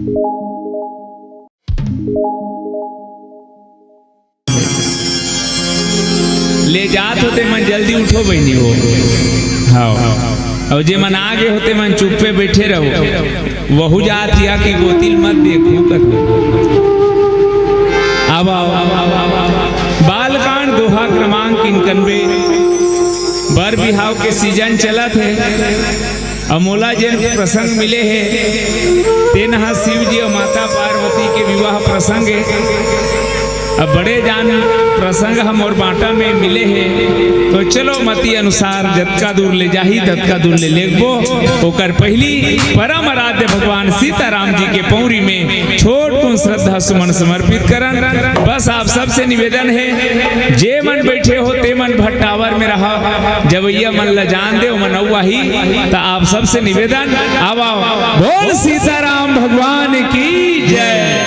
ले जात होते मन जल्दी उठो बहनी हो। हाँ और जे मन आगे होते मन चुप पे बैठे रहो। वहु जात या कि गोतिल मत देखो कथो। अब बालकांड दोहा क्रमांक 91। बर बिहाव के सीजन चलत है। अमोला जिन प्रसंग मिले हैं तेनहा शिव जी और माता पार्वती के विवाह प्रसंग है। अब बड़े जान प्रसंग हम और बाटा में मिले हैं तो चलो मती अनुसार जतका दूर ले जाही ततका दूर ले लेगबो। ओकर पहली परम आराध्य भगवान सीताराम जी के पौरी में छोट को श्रद्धा सुमन समर्पित करन। बस आप सबसे निवेदन है जे मन बैठे हो ते मन भट्टावर में रहा जवैया मन ला जान दे मन ही तो आप सबसे निवेदन आओ बोल सीताराम भगवान की जय।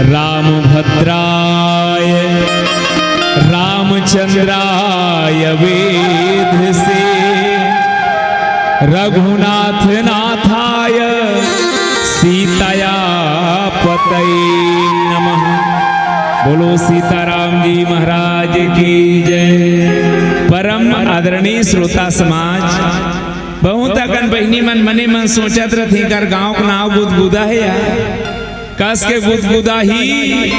रामभद्राय रामचंद्राय वेद से रघुनाथ नाथाय सीताया पतये नमः। बोलो सीताराम जी महाराज की जय। परम आदरणीय श्रोता समाज, बहुत अकन बहनी मन मने मन सोचत रही कर गांव का नाव गुदगुदा है यार, कस के गुदगुदा ही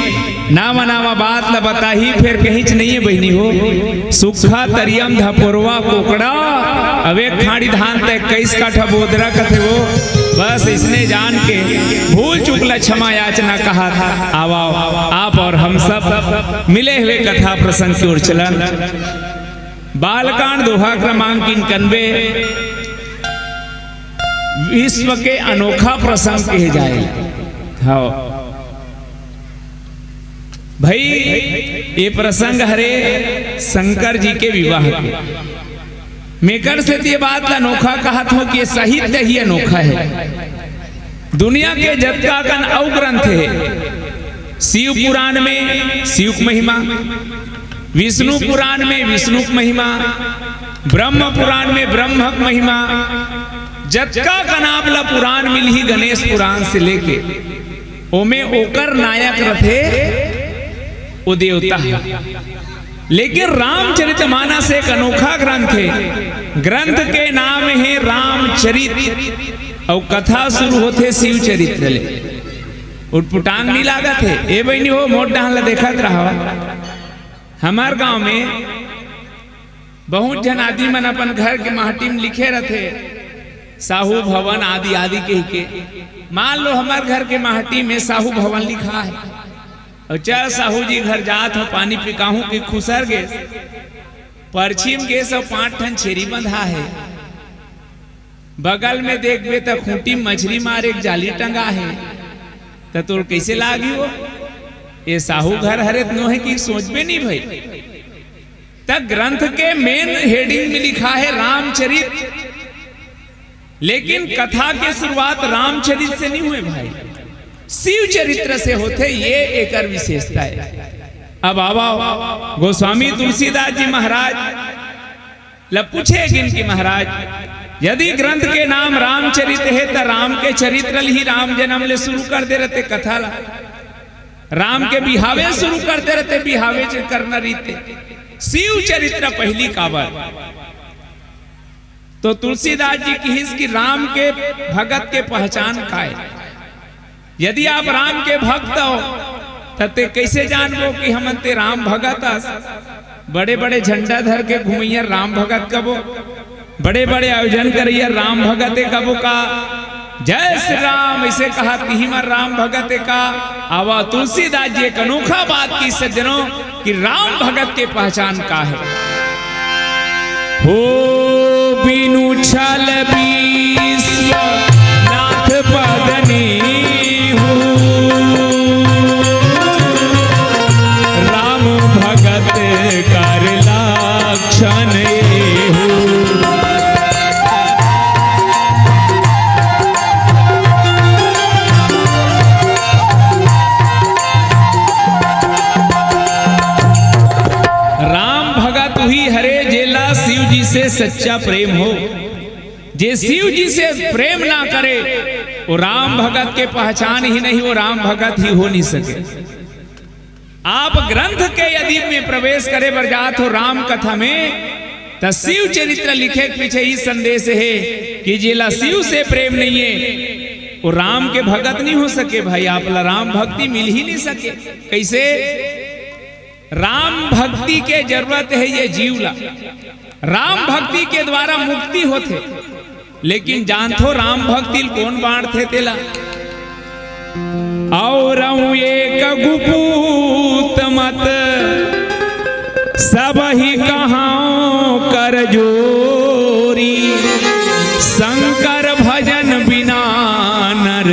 ना मनावा बात ला बता ही फिर कहीं नहीं है बहनी हो। सुखा तरियम धपोरवा कोकड़ा अवे खाड़ी धान ते 21 काठा बोदरा कथे वो, बस इसने जान के भूल चुकला क्षमा याचना कहा था। आवा आप और हम सब मिले हुए कथा प्रसंग की ओर चलन। बालकांड दोहा क्रमांक 91 विश्व के अनोखा प्रसंग कहे जाए। हाँ भाई ये प्रसंग हरे शंकर जी के विवाह के मेकर से ये बात का अनोखा कहा था कि साहित्य ही अनोखा है। दुनिया के जत्ता कन अव ग्रंथ है, शिव पुराण में शिव महिमा, विष्णु पुराण में विष्णु महिमा, ब्रह्म पुराण में ब्रह्म महिमा, जत्का का नामला पुराण मिल ही गणेश पुराण से लेके ओमे ओकर नायक रथे वो देवता है। लेकिन रामचरितमानस एक अनोखा ग्रंथ है। ग्रंथ के नाम है रामचरित और कथा शुरू होते शिव चरित्र ले। उटपुटांग नहीं लागत है ए बहनी हो मोट डाल देखत रहा। हमार गांव में बहुत जन आदि मन अपन घर के माटी में लिखे रहते साहू भवन आदि आदि के मान लो हमार घर के माटी में साहू भवन लिखा है और चल साहू जी घर जात हो पानी पिकाहू के खुसर गे पश्चिम के सब 5 ठन छेरी बंधा है, बगल में देखबे तो खूंटी मछली मार एक जाली टंगा है, तो तोर कैसे लागी हो ये साहू घर हरे नो है कि सोचबे नहीं भाई। तक ग्रंथ के मेन हेडिंग में लिखा है रामचरित, लेकिन कथा की शुरुआत रामचरित से नहीं हुए भाई, शिव चरित्र से होते। ये एक विशेषता है। अब आवा गोस्वामी तुलसीदास जी महाराज ल पूछे गिनकी महाराज यदि ग्रंथ के नाम रामचरित है तो राम के चरित्र ही राम जन्म ले शुरू कर दे रहते कथा ला, राम के बिहावे शुरू करते रहते बिहावे करना रीते, शिव चरित्र पहली काबर। तो तुलसीदास जी की हिस की राम के भगत के पहचान का है। यदि आप राम के भक्त हो तते कैसे जानबो कि हम ते राम भगत अस? बड़े बड़े झंडा धर के घूमिया राम भगत कबो, बड़े बड़े आयोजन करिए राम भगत कबो का, जय श्री राम ऐसे कहा तिहिमर राम भगत का। आवा तुलसीदास जी एक अनोखा बात की सज्जनों कि राम भगत के पहचान का है। हो बिनु छल विश्व नाथ पदनी राम भगत कर लक्षण राम भगत हुई हरे जेला शिव जी से सच्चा प्रेम हो। जे शिव जी से प्रेम ना करे वो राम भगत के पहचान ही नहीं, वो राम भगत ही हो नहीं सके। आप ग्रंथ के यदि में प्रवेश करे बरजात हो राम कथा में तो शिव चरित्र लिखे के पीछे ही संदेश है कि जिला शिव से प्रेम नहीं है वो राम के भगत नहीं हो सके। भाई आप ला राम भक्ति मिल ही नहीं सके। कैसे? राम भक्ति के जरूरत है ये जीवला, राम भक्ति के द्वारा मुक्ति होते। लेकिन जानथो राम भक्ति कौन बांटते तेला और एक गुपूत मत सब ही कहां कर जोरी शंकर भजन बिना नर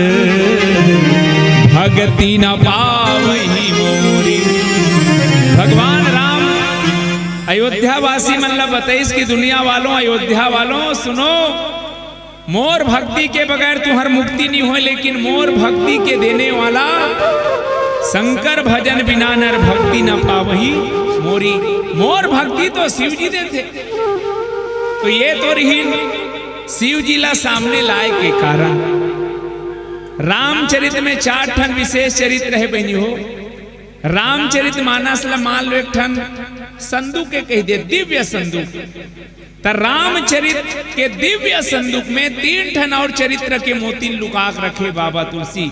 भक्ति न पावही मोरी। भगवान राम अयोध्या वासी मतलब बताइस की दुनिया वालों अयोध्या वालों सुनो, मोर भक्ति के बगैर तुम्हार मुक्ति नहीं हो, लेकिन मोर भक्ति के देने वाला शंकर भजन बिना नर भक्ति न पावही मोरी। मोर भक्ति तो शिव जी देते, तो ये तो रही शिव जी ला सामने लाए के कारण। रामचरित में 4 ठन विशेष चरित्र है बहनी हो। रामचरित मानस ला मान लो एक ठन संदूक के कह दे, दिव्य संदूक। तो रामचरित के दिव्य संदूक में 3 ठन और चरित्र के मोती लुका रखे बाबा तुलसी।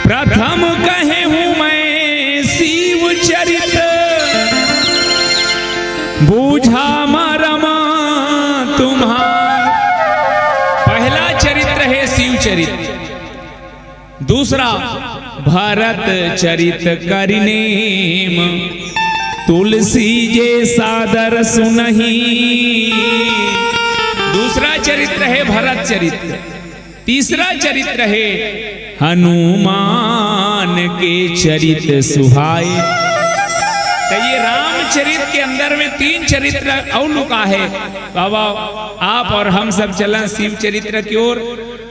प्रथम कहे हूं मैं शिव चरित, बूझा मरमा तुम्हार। पहला चरित्र है शिव चरित, दूसरा भरत चरित करिनेम, तुलसी जे सादर सुनही। दूसरा चरित्र है भरत चरित्र, तीसरा चरित्र है हनुमान के चरित सुहाए। तो ये रामचरित के अंदर में 3 चरित्र और लुका है। बाबा आप और हम सब चलन शिव चरित्र की ओर।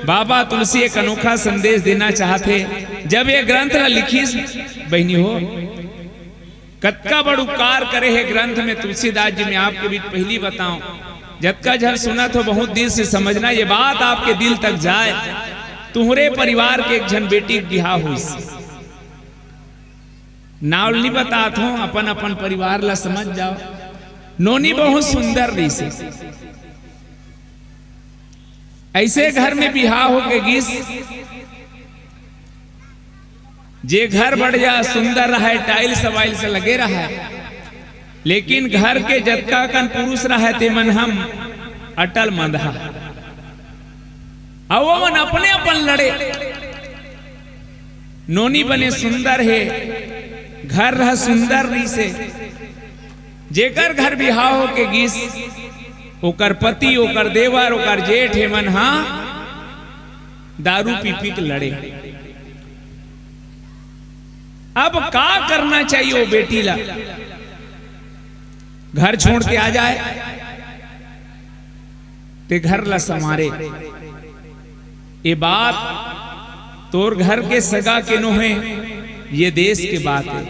बाबा तुलसी एक अनोखा संदेश देना चाहते। जब ये ग्रंथ लिखी बहनी हो, कतका बड़ उपकार करे है ग्रंथ में तुलसीदास जी। मैं आपके बीच पहली बताऊं, जतका झल सुना तो बहुत दिल से समझना, ये बात आपके दिल तक जाए। तुम्हारे परिवार के एक जन बेटी बिहार हुई, नाव नहीं बतात हूं, अपन अपन परिवार ला समझ जाओ। नोनी बहुत सुंदर रही से, ऐसे घर में बिहार हो के गिस, जे घर बढ़ जा सुंदर रहा है, टाइल्स वाइल्स से लगे रहा है, लेकिन घर के जतका कन पुरुष रहा ते मन हम अटल मंदहा, और वो मन अपने अपन लड़े। नोनी बने सुंदर है, घर रहा सुंदर रही से, जेकर घर बिहार हो के गिस, ओकर पति, ओकर देवर, ओकर जेठ है मन हा दारू पी पी के लड़े। अब का करना चाहिए वो बेटी ला? घर छोड़ के आ जाए ते घर ला समारे। ये बात तोर घर के सगा के नो है, ये देश के बात है।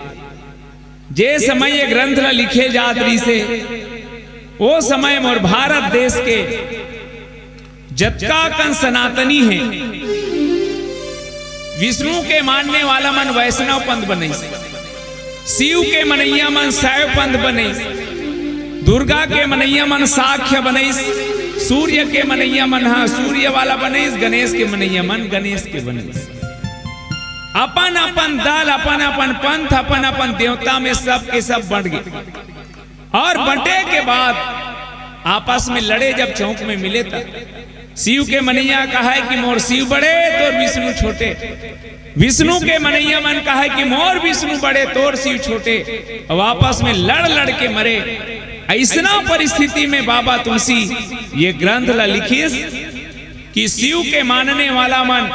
जे समय ये ग्रंथ ला लिखे जात रही से, वो समय मोर भारत देश के जतका कन सनातनी है, विष्णु के मानने वाला मन वैष्णव पंथ बने, शिव के मनैया मन शैव पंथ बने, दुर्गा के मनैया मन साख्य बने, सूर्य के मनैया मन सूर्य वाला बने, गणेश के मनैया मन गणेश के बने। अपन अपन दल, अपन अपन पंथ, अपन अपन देवता में सब के सब बढ़ गए। और बंटे के बाद आपस में लड़े। जब चौक में मिले तब शिव के मनैया कहा है कि मोर शिव बड़े तोर विष्णु छोटे, विष्णु के मनैया मन कहा है कि मोर विष्णु बड़े तोर शिव छोटे, और आपस में लड़ लड़ के मरे। ऐसा परिस्थिति में बाबा तुलसी ये ग्रंथ ला लिखिस कि शिव के मानने वाला मन,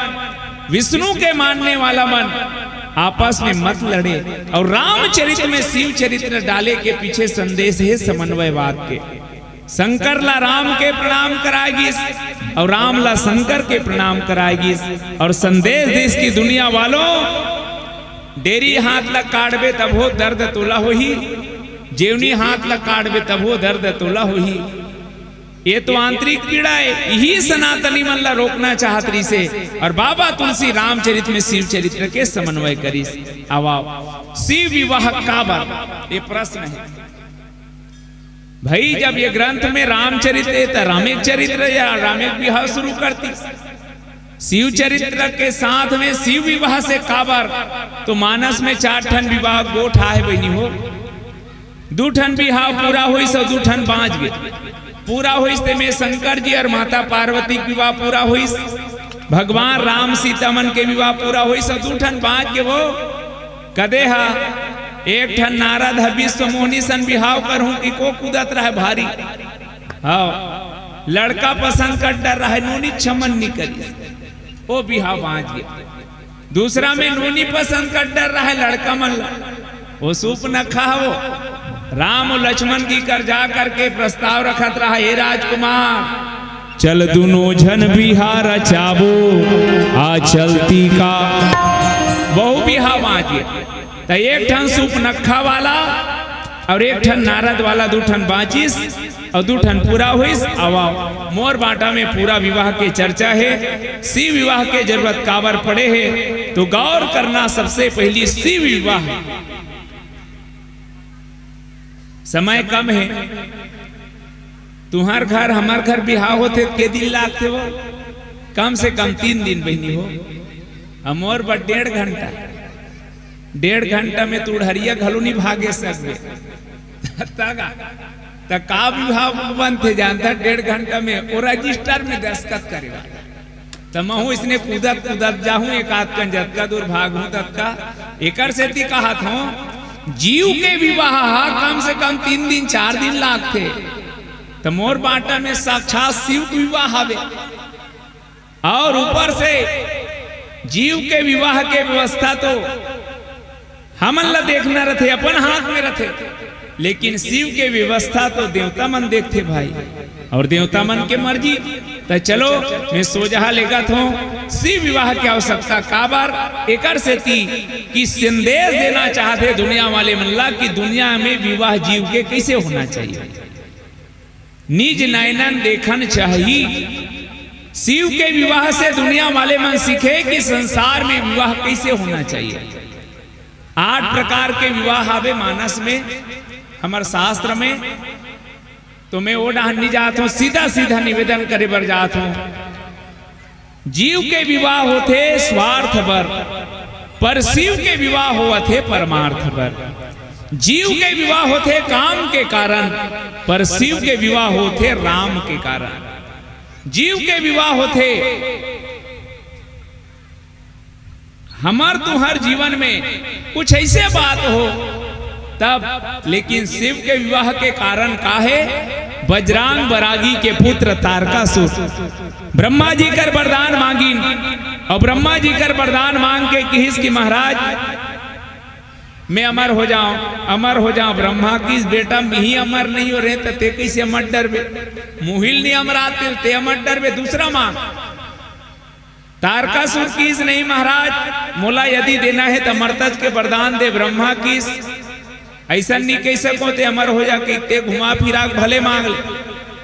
विष्णु के मानने वाला मन आपस में मत लड़े। और रामचरित में शिव चरित्र डाले के पीछे संदेश है समन्वयवाद के। शंकर ला राम के प्रणाम कराएगी और राम ला शंकर के प्रणाम कराएगी। और संदेश देश की दुनिया वालों, डेरी हाथ ला काटबे तब हो दर्द तोला हो ही, जेवनी हाथ ला काटबे तब हो दर्द तोला हो ही। ये तो आंतरिक पीड़ा है, यही सनातनी मन ला रोकना चाहत रही से। और बाबा तुलसी रामचरित में शिव चरित्र के समन्वय करी। आवाओ शिव विवाह काबर, ये प्रश्न है भाई। जब ये ग्रंथ में रामचरित है तो रामेक चरित्र या रामेक विवाह शुरू करती। शिव चरित्र के साथ में शिव विवाह से काबर, तो मानस में 4 ठन विवाह गोठा है बहनी हो। 2 ठन विवाह पूरा हुई, सो 2 ठन बाँच गए। पूरा हुई में शंकर जी और माता पार्वती के विवाह पूरा हुई, भगवान राम सीता मन के विवाह पूरा हुई, सब 2 ठन बाँच के वो कदे हा। 1 ठन नारद है विश्व मोहनी सन बिहाव करहूं कि को कूदत रहे भारी। हाँ, लड़का पसंद कर डर रहा है, नोनी छमन नहीं करी, वो बिहाव बाँच गया। दूसरा में नोनी पसंद कर डर रहा है, लड़का मन वो सूप न खाओ। राम और लक्ष्मण की कर जा करके प्रस्ताव रखत रहा, हे राजकुमार चल दुनो झन बिहार चाबो आ चलती का। बहु बिहा बाँचिए तो 1 ठन सूप नखा वाला और 1 ठन नारद वाला 2 ठन बाँचिस। और 2 ठन पूरा हुईस। आवाओ मोर बाटा में पूरा विवाह के चर्चा है। शिव विवाह के जरूरत काबर पड़े है तो गौर करना, सबसे पहली शिव विवाह है। समय कम है, तुम्हार घर हमार घर बिहाव होते के दिन लागते वो, कम से कम 3 दिन बहनी हो। अमोर बट 1.5 घंटा में तू हरिया घलो नहीं भागे सकते। का विवाह बंद थे जानता 1.5 घंटा में वो रजिस्टर में दस्तखत करेगा। तो महू इसने कूदत कूदत जाहूं एक आध कन जतका दूर भागू तत्का एकर से ती कहा था जीव के विवाह कम से कम 3 दिन 4 दिन लागते। तो मोर बाटा में साक्षात शिव के विवाह हवे और ऊपर से जीव के विवाह के व्यवस्था तो हमन ला देखना रथे, अपन हाथ में रथे, लेकिन शिव के व्यवस्था तो देवता मन देखते भाई, और देवता मन के मर्जी। तो चलो मैं सोजहा लेगत हूँ शिव विवाह की आवश्यकता काबर एकर से थी कि संदेश देना चाहते दुनिया वाले मल्ला कि दुनिया में विवाह जीव के कैसे होना चाहिए, निज नयनन देखन चाहिए। शिव के विवाह से दुनिया वाले मन सीखे कि संसार में विवाह कैसे होना चाहिए। 8 प्रकार के विवाह आवे मानस में, हमारे शास्त्र में। तो मैं वो डाहन नहीं जात हूँ, सीधा सीधा निवेदन करे बर जात हूँ। जीव के विवाह होते स्वार्थ बर, पर शिव के विवाह होते परमार्थ बर। जीव के विवाह होते काम के कारण, पर शिव के विवाह होते राम के कारण। जीव के विवाह होते हमार तुम्हार जीवन में कुछ ऐसे बात हो तब, लेकिन शिव के विवाह के कारण का है बजरांग बरागी के पुत्र तारकासुर ब्रह्मा जी कर वरदान मांगी, और ब्रह्मा जी कर वरदान मांग के किस की महाराज मैं अमर हो जाऊं, अमर हो जाऊं। ब्रह्मा की बेटा मिही अमर नहीं हो रहे तो ते कैसे अमर डरबे, मुहिल नहीं अमराते ते अमर डरबे। दूसरा मांग तारकासुर किस नहीं महाराज, मोला यदि देना है तो मर्तज के वरदान दे। ब्रह्मा किस ऐसा नहीं कह सको ते अमर हो जाके ते घुमा फिरा भले मांग ले।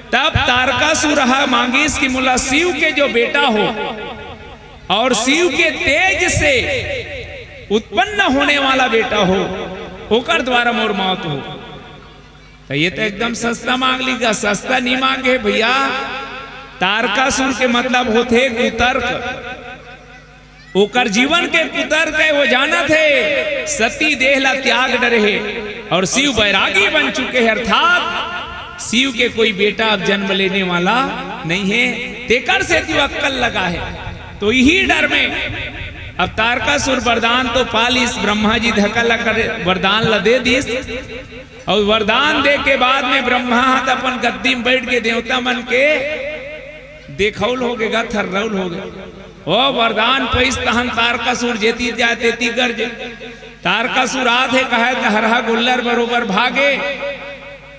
तब तारकासुर मांगिस कि मोला शिव के जो बेटा हो और शिव के तेज से उत्पन्न होने वाला बेटा हो, ओकर द्वारा मोर मौत हो। तो ये तो एकदम सस्ता मांग लीगा, सस्ता नहीं मांगे भैया। तारकासुर के मतलब होते कुतर्क, ओकर जीवन के कुतर्क है वो जाना थे सती देहला त्याग डरे है, और शिव बैरागी बन चुके हैं, अर्थात शिव के कोई बेटा अब जन्म लेने वाला नहीं है। तेकर से त्यो अक्कल लगा है, तो यही डर में अब तारकासुर वरदान तो पालिस, ब्रह्मा जी धक्का कर वरदान ल दे दिस, और वरदान दे के बाद में ब्रह्मा हाथ अपन गद्दी में बैठ के देवता मन के देखौल हो गए, थर्रौल हो गए। ओ वरदान पैस तहन तारकासुर जेती जाए तेती गर्ज। तारकासुर आधे कहे हरहा गुल्लर बरोबर भागे।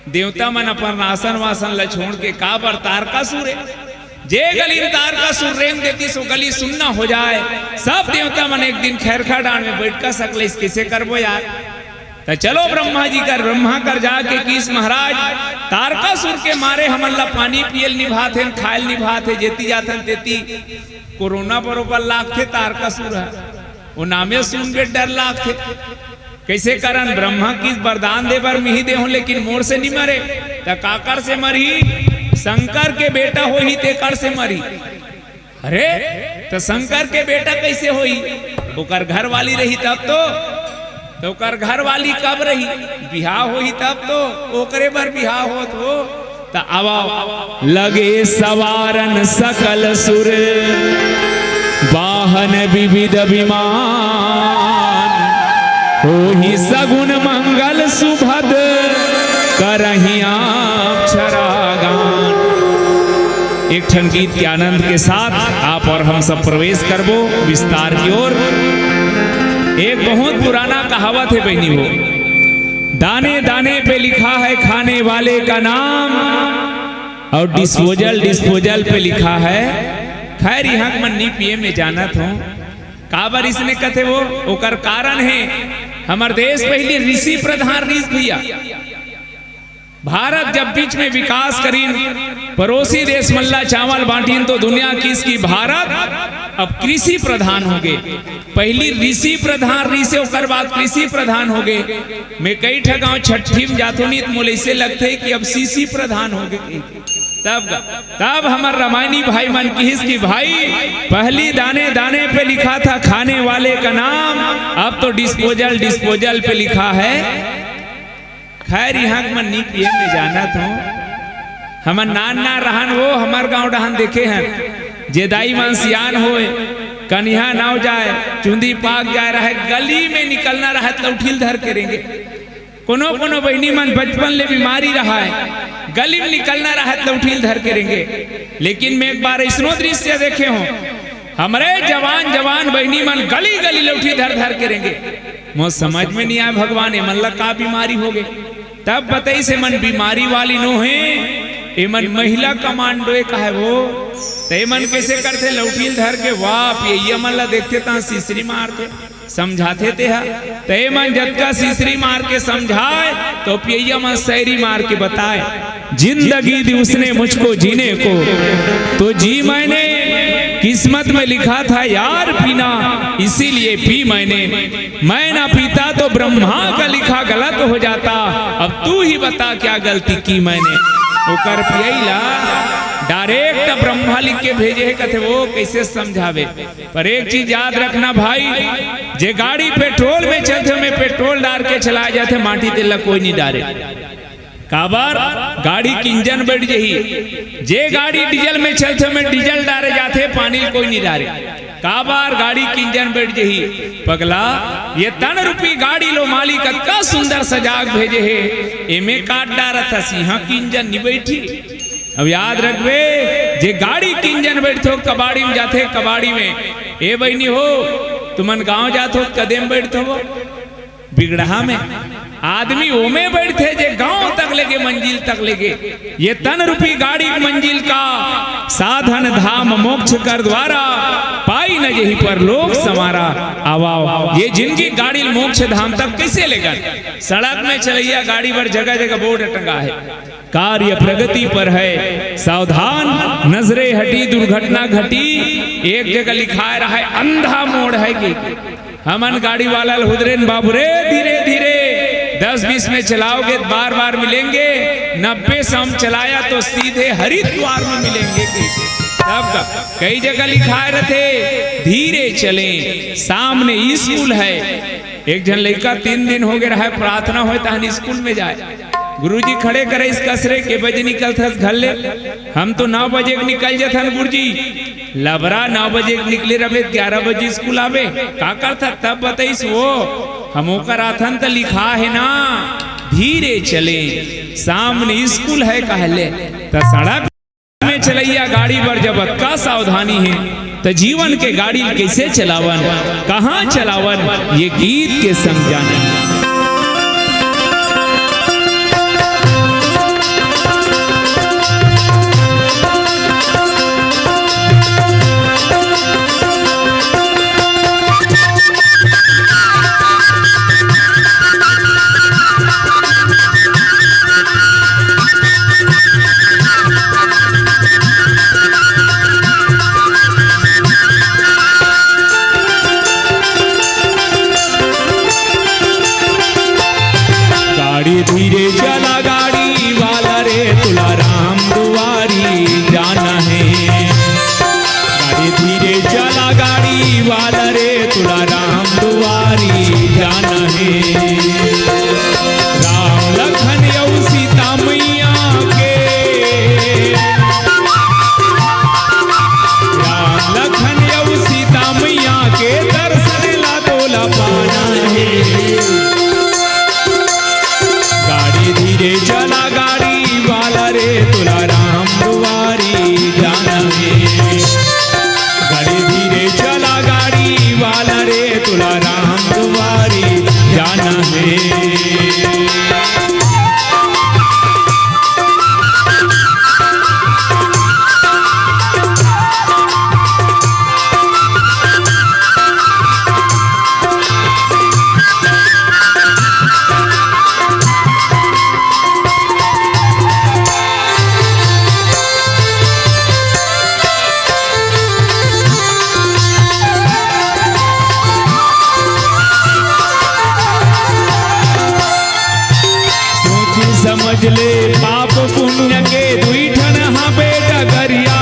देवता मन अपन आसन वासन ल छोड़ के काबर तारकासुर है जे गली तारकासुर रेंग देती सो गली सुनना हो जाए। सब देवता मन एक दिन खैरखा डांड में बैठ कर सकले, इस किसे करबो यार। तो चलो ब्रह्मा जी कर ब्रह्मा कर जाके किस महाराज तारकासुर के मारे हमन ला पानी पियल निभाते खायल निभाते, जेती जाथन तेती कोरोना बरोबर लाखे तारकासुर है, वो नामे सुन के डर लाखे। कैसे करन ब्रह्मा की वरदान दे बर मिही दे हो, लेकिन मोर से नहीं मरे तो काकर से मरी, शंकर के बेटा हो ही तेकर से मरी। अरे तो शंकर के बेटा कैसे होई, ओकर घर वाली रही तब तो ओकर घर वाली कब रही, बिहाव होई तब तो ओकरे बर बिहाव होत हो। तो आवा लगे सवारन सकल सुर वाहन विविध विमान, होहि सगुन मंगल सुभद करहि अक्षरागान। एक ठन गीत के आनंद के साथ आप और हम सब प्रवेश करबो विस्तार की ओर। एक बहुत पुराना कहावत है बहनी हो, दाने दाने पे लिखा है खाने वाले का नाम, और डिस्पोजल डिस्पोजल पे लिखा है। खैर यहाँ मन नहीं पिए में जानत हूँ काबर इसने कथे वो ओकर कारण है हमार देश पहले ऋषि प्रधान ऋषि भैया। भारत जब बीच में विकास करीन, पड़ोसी देश मल्ला चावल बांटीन तो दुनिया किसकी? भारत अब कृषि प्रधान हो गए। पहली ऋषि प्रधान, ऋषि होकर बाद कृषि प्रधान हो गए। मैं कई ठगाव छठी में जातो नहीं तो मोले से लगते कि अब सीसी प्रधान हो गए। तब हमार रामायणी भाई मन की भाई पहली दाने दाने पे लिखा था खाने वाले का नाम, अब तो डिस्पोजल पे लिखा है। खैर यहाँ मन नी पिए में जाना था, हमार नाना रहन वो हमार गांव डहान देखे हैं, जेदाई मन सियान होए कन्या नाव जाए चुंदी पाक जाए रहे, गली में निकलना रहा लौठील धर करेंगे। कोनो कोनो बहनी मन बचपन ले बीमारी रहा है, गली में निकलना रहा लौठील धर करेंगे। लेकिन मैं एक बार इसनो दृश्य देखे हूँ, हमारे जवान बहनी मन गली गली लौठी धर करेंगे। मुझ समझ में नहीं आया भगवान ये मन का बीमारी हो गए। तब बताई से मन बीमारी वाली नो है, ये मन महिला कमांडो का है वो, ते मन कैसे करते लौटील धर के वाप ये मन ला देखते ता सीसरी मारते समझाते थे हा, ते मन जत्का सीसरी मार के समझाए तो पिया मन शायरी मार के बताए। जिंदगी दी उसने मुझको जीने को तो जी मैंने, किस्मत में लिखा था यार पीना इसीलिए पी मैंने, मैं ना पीता तो ब्रह्मा का लिखा गलत हो जाता, अब तू ही बता क्या गलती की मैंने। वो कर पियला डायरेक्ट ब्रह्मा लिख के भेजे है, कहते वो कैसे समझावे। पर एक चीज याद रखना भाई, जे गाड़ी पेट्रोल में चलते में पेट्रोल डाल के चलाए जाते माटी तेल कोई नहीं डाले, काबर गाड़ी की इंजन बढ़ जही। जे गाड़ी डीजल में चलते में डीजल डाले जाते पानी कोई नहीं डाले, काबार गाड़ी की इंजन बढ़ जही। पगला ये तन रूपी गाड़ी लो मालिक का सुंदर सजाग भेजे है, एमे काट डारा था सिंहा की इंजन नहीं बैठी। अब याद रखबे जे गाड़ी की इंजन बैठो कबाड़ी में जाते, कबाड़ी में ए बहनी हो तुमन गांव जाते हो कदम बैठते हो बिगड़ा में, आदमी ओमे बैठते जे गांव तक लेके मंजिल तक लेके। ये तन रूपी गाड़ी मंजिल का साधन धाम मोक्ष कर द्वारा, पाई न यही पर लोग समारा आवाओ। ये जिनकी गाड़ी मोक्ष धाम तक कैसे लेगा? सड़क में चलैया गाड़ी पर जगह जगह बोर्ड टंगा है, कार्य प्रगति पर है सावधान, नजरे हटी दुर्घटना घटी। एक जगह लिखा रहा है अंधा मोड़ है कि हमन गाड़ी वाला हुदरेन बाबू रे धीरे धीरे 10-20 में चलाओगे बार बार मिलेंगे, 90 से हम चलाया तो सीधे हरिद्वार में मिलेंगे। तब कई जगह लिखा रहते धीरे चलें, सामने स्कूल है। एक जन लड़का 3 दिन हो गए रहा है प्रार्थना हो तहन स्कूल में जाए, गुरुजी खड़े करे इस कसरे के बजे निकलते घर ले, हम तो 9 बजे निकल जाथन गुरुजी, लबरा 9 बजे निकले रहे 11 बजे स्कूल आवे का करता। तब बताइस वो हम कराथन तो लिखा है ना धीरे चले, सामने स्कूल है कहले। तो सड़क में चलैया गाड़ी पर जब का सावधानी है तो जीवन के गाड़ी कैसे चलावन, कहाँ चलावन, ये गीत के समझाना। धीरे चला गाड़ी वाला रे तुला राम दुआरी जाना है, गाड़ी धीरे चला गाड़ी वाला रे तुला राम दुआरी जाना है। राम लखन यऊ सीता मैया के, राम लखन यऊ सीता मैया के दर्शन ला तोला पाना है। धीरे चला गाड़ी वाला रे तुला राम दुआरी जाना है, गाड़ी धीरे चला गाड़ी समझ ले पाप पुण्य के दुई ठन हाँ बेटा गरिया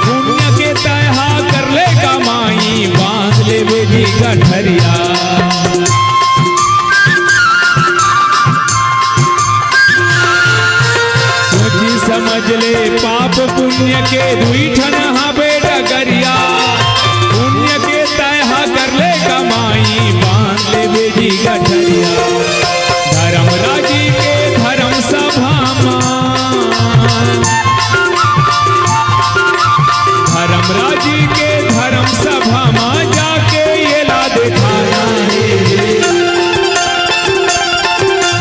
पुण्य के तहा कर ले कमाई बांध ले बेटी गठरिया सोची समझ ले पाप पुण्य के दुई ठन हाँ बेटा गरिया पुण्य के तहा कर ले कमाई बांध ले बेटी गठरिया धर्म राजी के धर्म सभा धर्म राजी के धर्म सभा में जाके ये ला दिखाना है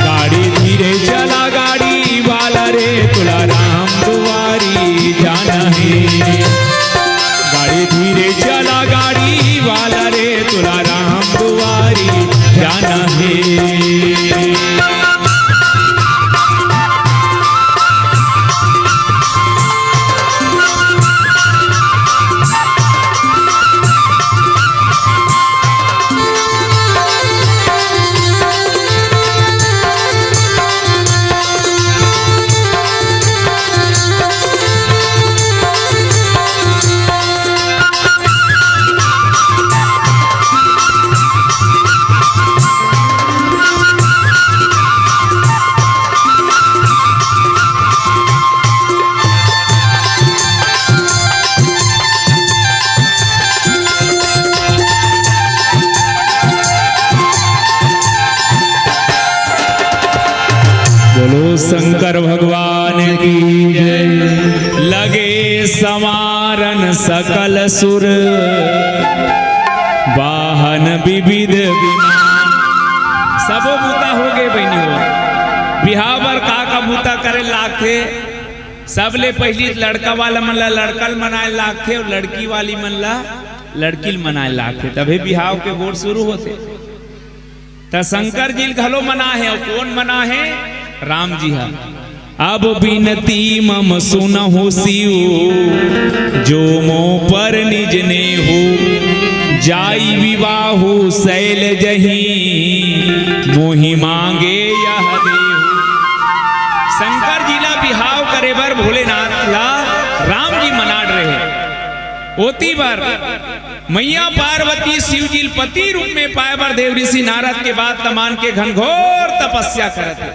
गाड़ी धीरे चला गाड़ी वाला रे तुला राम दुआरी जाना है गाड़ी धीरे चला गाड़ी वाला रे तुला राम दुआरी जाना है बोलो शंकर भगवान की जय लगे समारन सकल सुर वाहन विविध विमान सबो बूता हो गए बहनी हो बिहाव बर का बूता करे लागे सबले पहली लड़का वाला मन ला लड़कल मनाए लागे और लड़की वाली मन ला लड़किल मनाए लागे तभी बिहाव के बोर शुरू होते त शंकर जी घलो मना है और कौन मना है राम जी हा अब बिनती मम सुनहु शिव जो मो पर निज ने हो जाई विवाहु शैल जही मोहि मांगे यह देहु शंकर जी ला बिहाव करे बर भोलेनाथ ला राम जी मनाड़ रहे ओती बार मैया पार्वती शिव जी पति रूप में पाए बर देव ऋषि नारद के बाद तमान के घनघोर तपस्या करते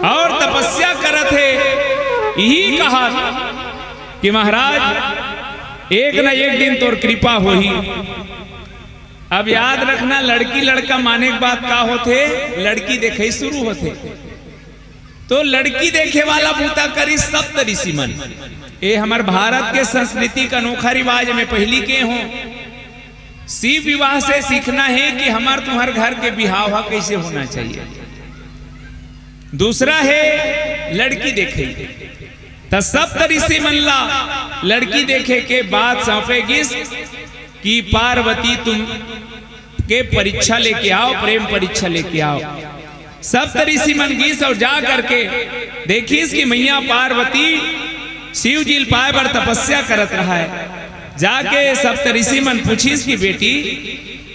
और तपस्या करत है यही कहा कि महाराज एक न एक दिन तोर कृपा होही अब याद रखना लड़की लड़का माने के बात का होते लड़की देखे शुरू होते तो लड़की देखे वाला बूता करी सप्त ऋषि मन ये हमारे भारत के संस्कृति का अनोखा रिवाज में पहली के हो शिव विवाह से सीखना है कि हमार तुम्हारे घर के बिहाव कैसे होना चाहिए दूसरा है लड़की देखे तो सप्त ऋषि मनला लड़की देखे के बाद सौंपेगी कि पार्वती तुम के परीक्षा लेके आओ प्रेम परीक्षा लेके आओ सप्त ऋषि मन गीस और जा करके देखीस कि मैया पार्वती शिव जी पाए बर तपस्या करत रहा है जाके सप्त ऋषि मन पूछीस कि बेटी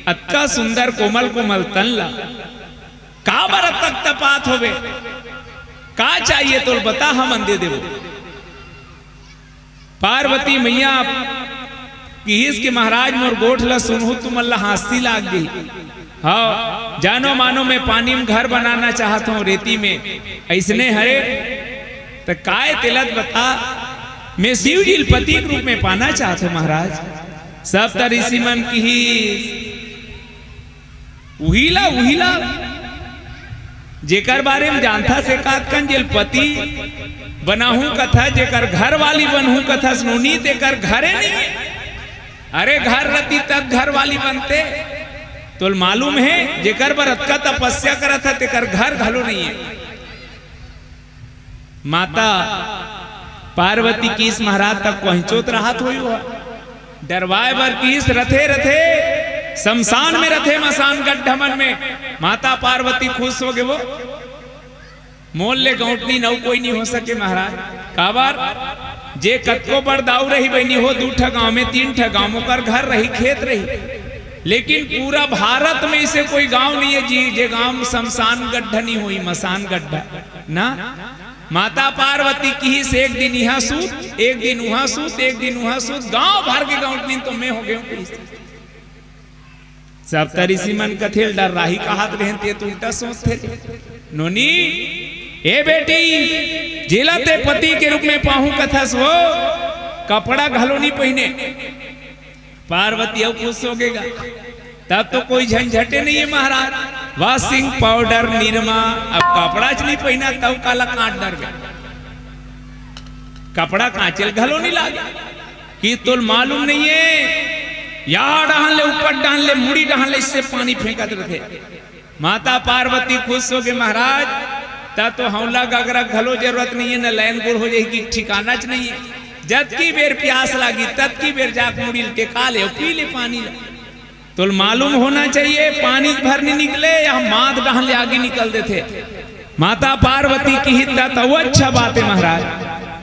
अत्का सुंदर कोमल कोमल तन ला का बर तक तपात होवे का चाहिए तो बता हम दे देवो पार्वती मैया किस के महाराज मोर गोठ ला सुनहु तुम अल्लाह हासी लाग गई हाँ जानो मानो मैं पानी में घर बनाना चाहता हूँ रेती में ऐसने हरे तो काय तिलक बता मैं शिव जी पति के रूप में पाना चाहता हूँ महाराज सब ऋषि मन की ही उहिला जेकर बारे में जानता से कातकन जेल पति बनाहू कथा जेकर घर वाली बनहू कथा सुनी तेकर घरे नहीं अरे घर रहती तब घर वाली बनते तो मालूम है जेकर बर अतका तपस्या करा था तेकर घर घलो नहीं है माता पार्वती किस महाराज तक पहुंचोत रहा हो डरवाए बर किस रथे रथे शमशान में रथे मसान गड्ढमन में माता पार्वती खुश हो गए वो मोल ले गौटनी नौ कोई नहीं हो सके महाराज काबर जे कतको बड़ दाऊ रही बहनी हो 2 ठा गांव में 3 ठा गांव कर घर रही खेत रही लेकिन पूरा भारत में इसे कोई गांव नहीं है जी जे गांव शमशान गड्ढा नहीं हुई, मसान गड्ढा ना। माता पार्वती की ही से एक दिन यहाँ सूत, एक दिन वहां सूत, एक दिन वहां सूत, गांव भर के गांव तो मैं हो गए सब तरीसी मन कथेल डर राही का हाथ रहते तो उल्टा सोचते नोनी ए बेटी जिलाते पति के रूप में पाहू कथस वो कपड़ा घलो नहीं पहने। पार्वती अब खुश हो गएगा तब तो कोई झंझटे नहीं है महाराज। वॉशिंग पाउडर निरमा, अब कपड़ा च नहीं पहना तब काला काट डर गया, कपड़ा कांचल घलो नहीं लागे कि तुल मालूम नहीं है या डाल ले ऊपर डाल ले मुड़ी डाल ले इससे पानी फेंकत रहे। माता पार्वती खुश हो गए महाराज तब तो हौला गगरा घलो जरूरत नहीं है, न लैन गुड़ हो जाएगी ठिकाना च नहीं है। जब की बेर प्यास लगी तब की बेर जाक मुड़ी टेका ले पी ले पानी ले। तो मालूम होना चाहिए पानी भर नहीं निकले या माद डाल ले आगे निकल देते। माता पार्वती की हित तो वो अच्छा बात है महाराज।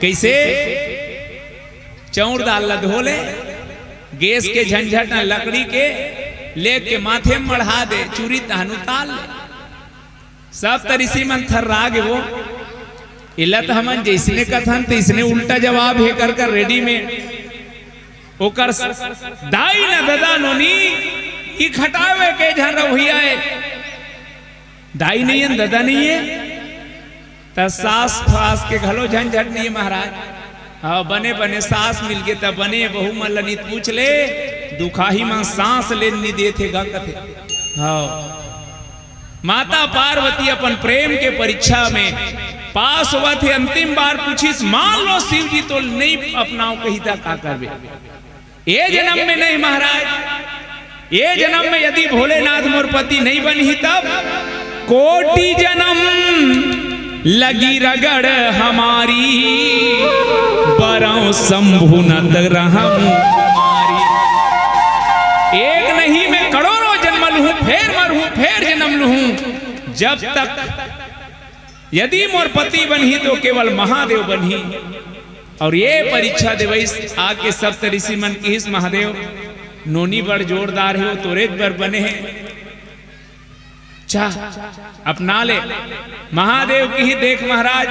कैसे चौर दाल धो ले गैस के झंझट न लकड़ी के लेके माथे में मढ़ा दे, चूरी तहन उतार ले। सब तरीसी मन थर्रागे वो इलत हमन जैसने कथन तो इसने उल्टा जवाब है कर रेडी में ओकर दाई न ददा नोनी ई खटावे के झन रहुइया है। दाई नहीं है ददा नहीं है त सास फास के घलो झंझट नहीं है महाराज। हाँ बने बने सास मिल गए तब बने बहु मल्लनित पूछ ले दुखाही मां सांस ले नहीं देते गा कथे। हाँ माता पार्वती अपन प्रेम के परीक्षा में पास हुआ थे। अंतिम बार पूछीस मान लो शिव जी तो नहीं अपनाओ कही था का करबे। ये जन्म में नहीं महाराज, ये जन्म में यदि भोलेनाथ मोर पति नहीं बनी तब कोटि जन्म लगी रगड़ हमारी बरौ शंभु नद रहम हमारी। एक नहीं मैं करोड़ों जन्म लूं फिर मरूं फिर जन्म लूं जब तक यदि मोर पति बनी तो केवल महादेव बनी। और ये परीक्षा देवैस आके सब ऋषि मन की इस महादेव नोनी बड़ जोरदार है वो तोरे बर बने हैं चाह अपना ले महादेव की ही देख महाराज।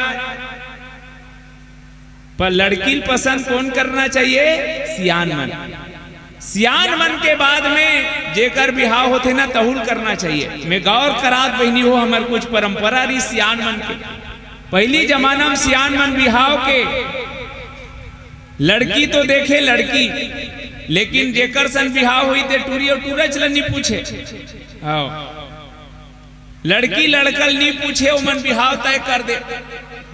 पर लड़की पसंद कौन करना चाहिए? सियान मन। सियान मन के बाद में जेकर बिहाव होते ना तहुल करना चाहिए। मैं गौर करात बहनी हो हमार कुछ परंपरा रही सियान मन के। पहली जमाना में सियान मन बिहाव के लड़की तो देखे लड़की लेकिन जेकर सन बिहाव हुई ते टूरी और टूरा चलन नहीं पूछे। आओ लड़की लड़कल नहीं पूछे वो मन बिहाव तय कर दे।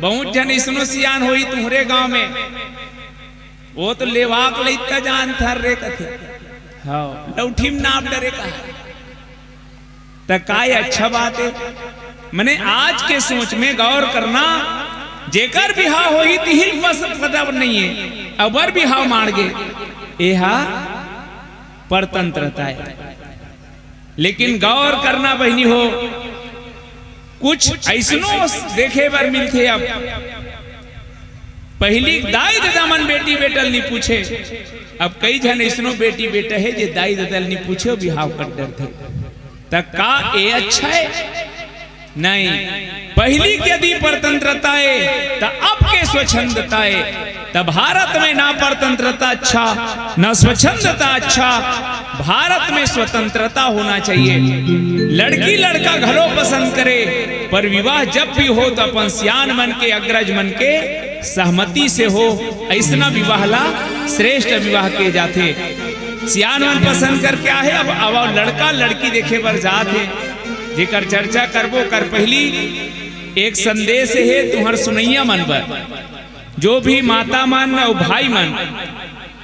बहुत जन इसनो सियान हुई तुम्हारे गांव में वो तो लेवाक लेता जान थर रे कथे। हाँ लौठी में नाप डरे का त काय अच्छा बात है। मैंने आज के सोच में गौर करना जेकर बिहाव होई तिहिल पदव नहीं है अबर बिहाव मार गे एहा परतंत्रता है। लेकिन गौर करना बहनी हो कुछ ऐसनो देखे बर मिलते। अब पहली दाई दादा मन बेटी बेटल नहीं पूछे, अब कई जन ऐसनो बेटी बेटा है जे दाई दादल नहीं पूछे बिहाव कर डर थे तक का ए अच्छा है नहीं। पहली के यदि परतंत्रता है तो अब के स्वच्छंदता है। तब भारत में ना परतंत्रता अच्छा ना स्वच्छंदता अच्छा। भारत में स्वतंत्रता होना चाहिए। लड़की लड़का घरों पसंद करे पर विवाह जब भी हो तो अपन सियान मन के अग्रज मन के सहमति से हो। ऐसा विवाह ला श्रेष्ठ विवाह के जाते। सियान मन पसंद कर क्या है अब लड़का लड़की देखे बर जाते जेकर चर्चा करबो कर। पहली एक संदेश है तुहर सुनैया मन पर जो भी माता मन और भाई मन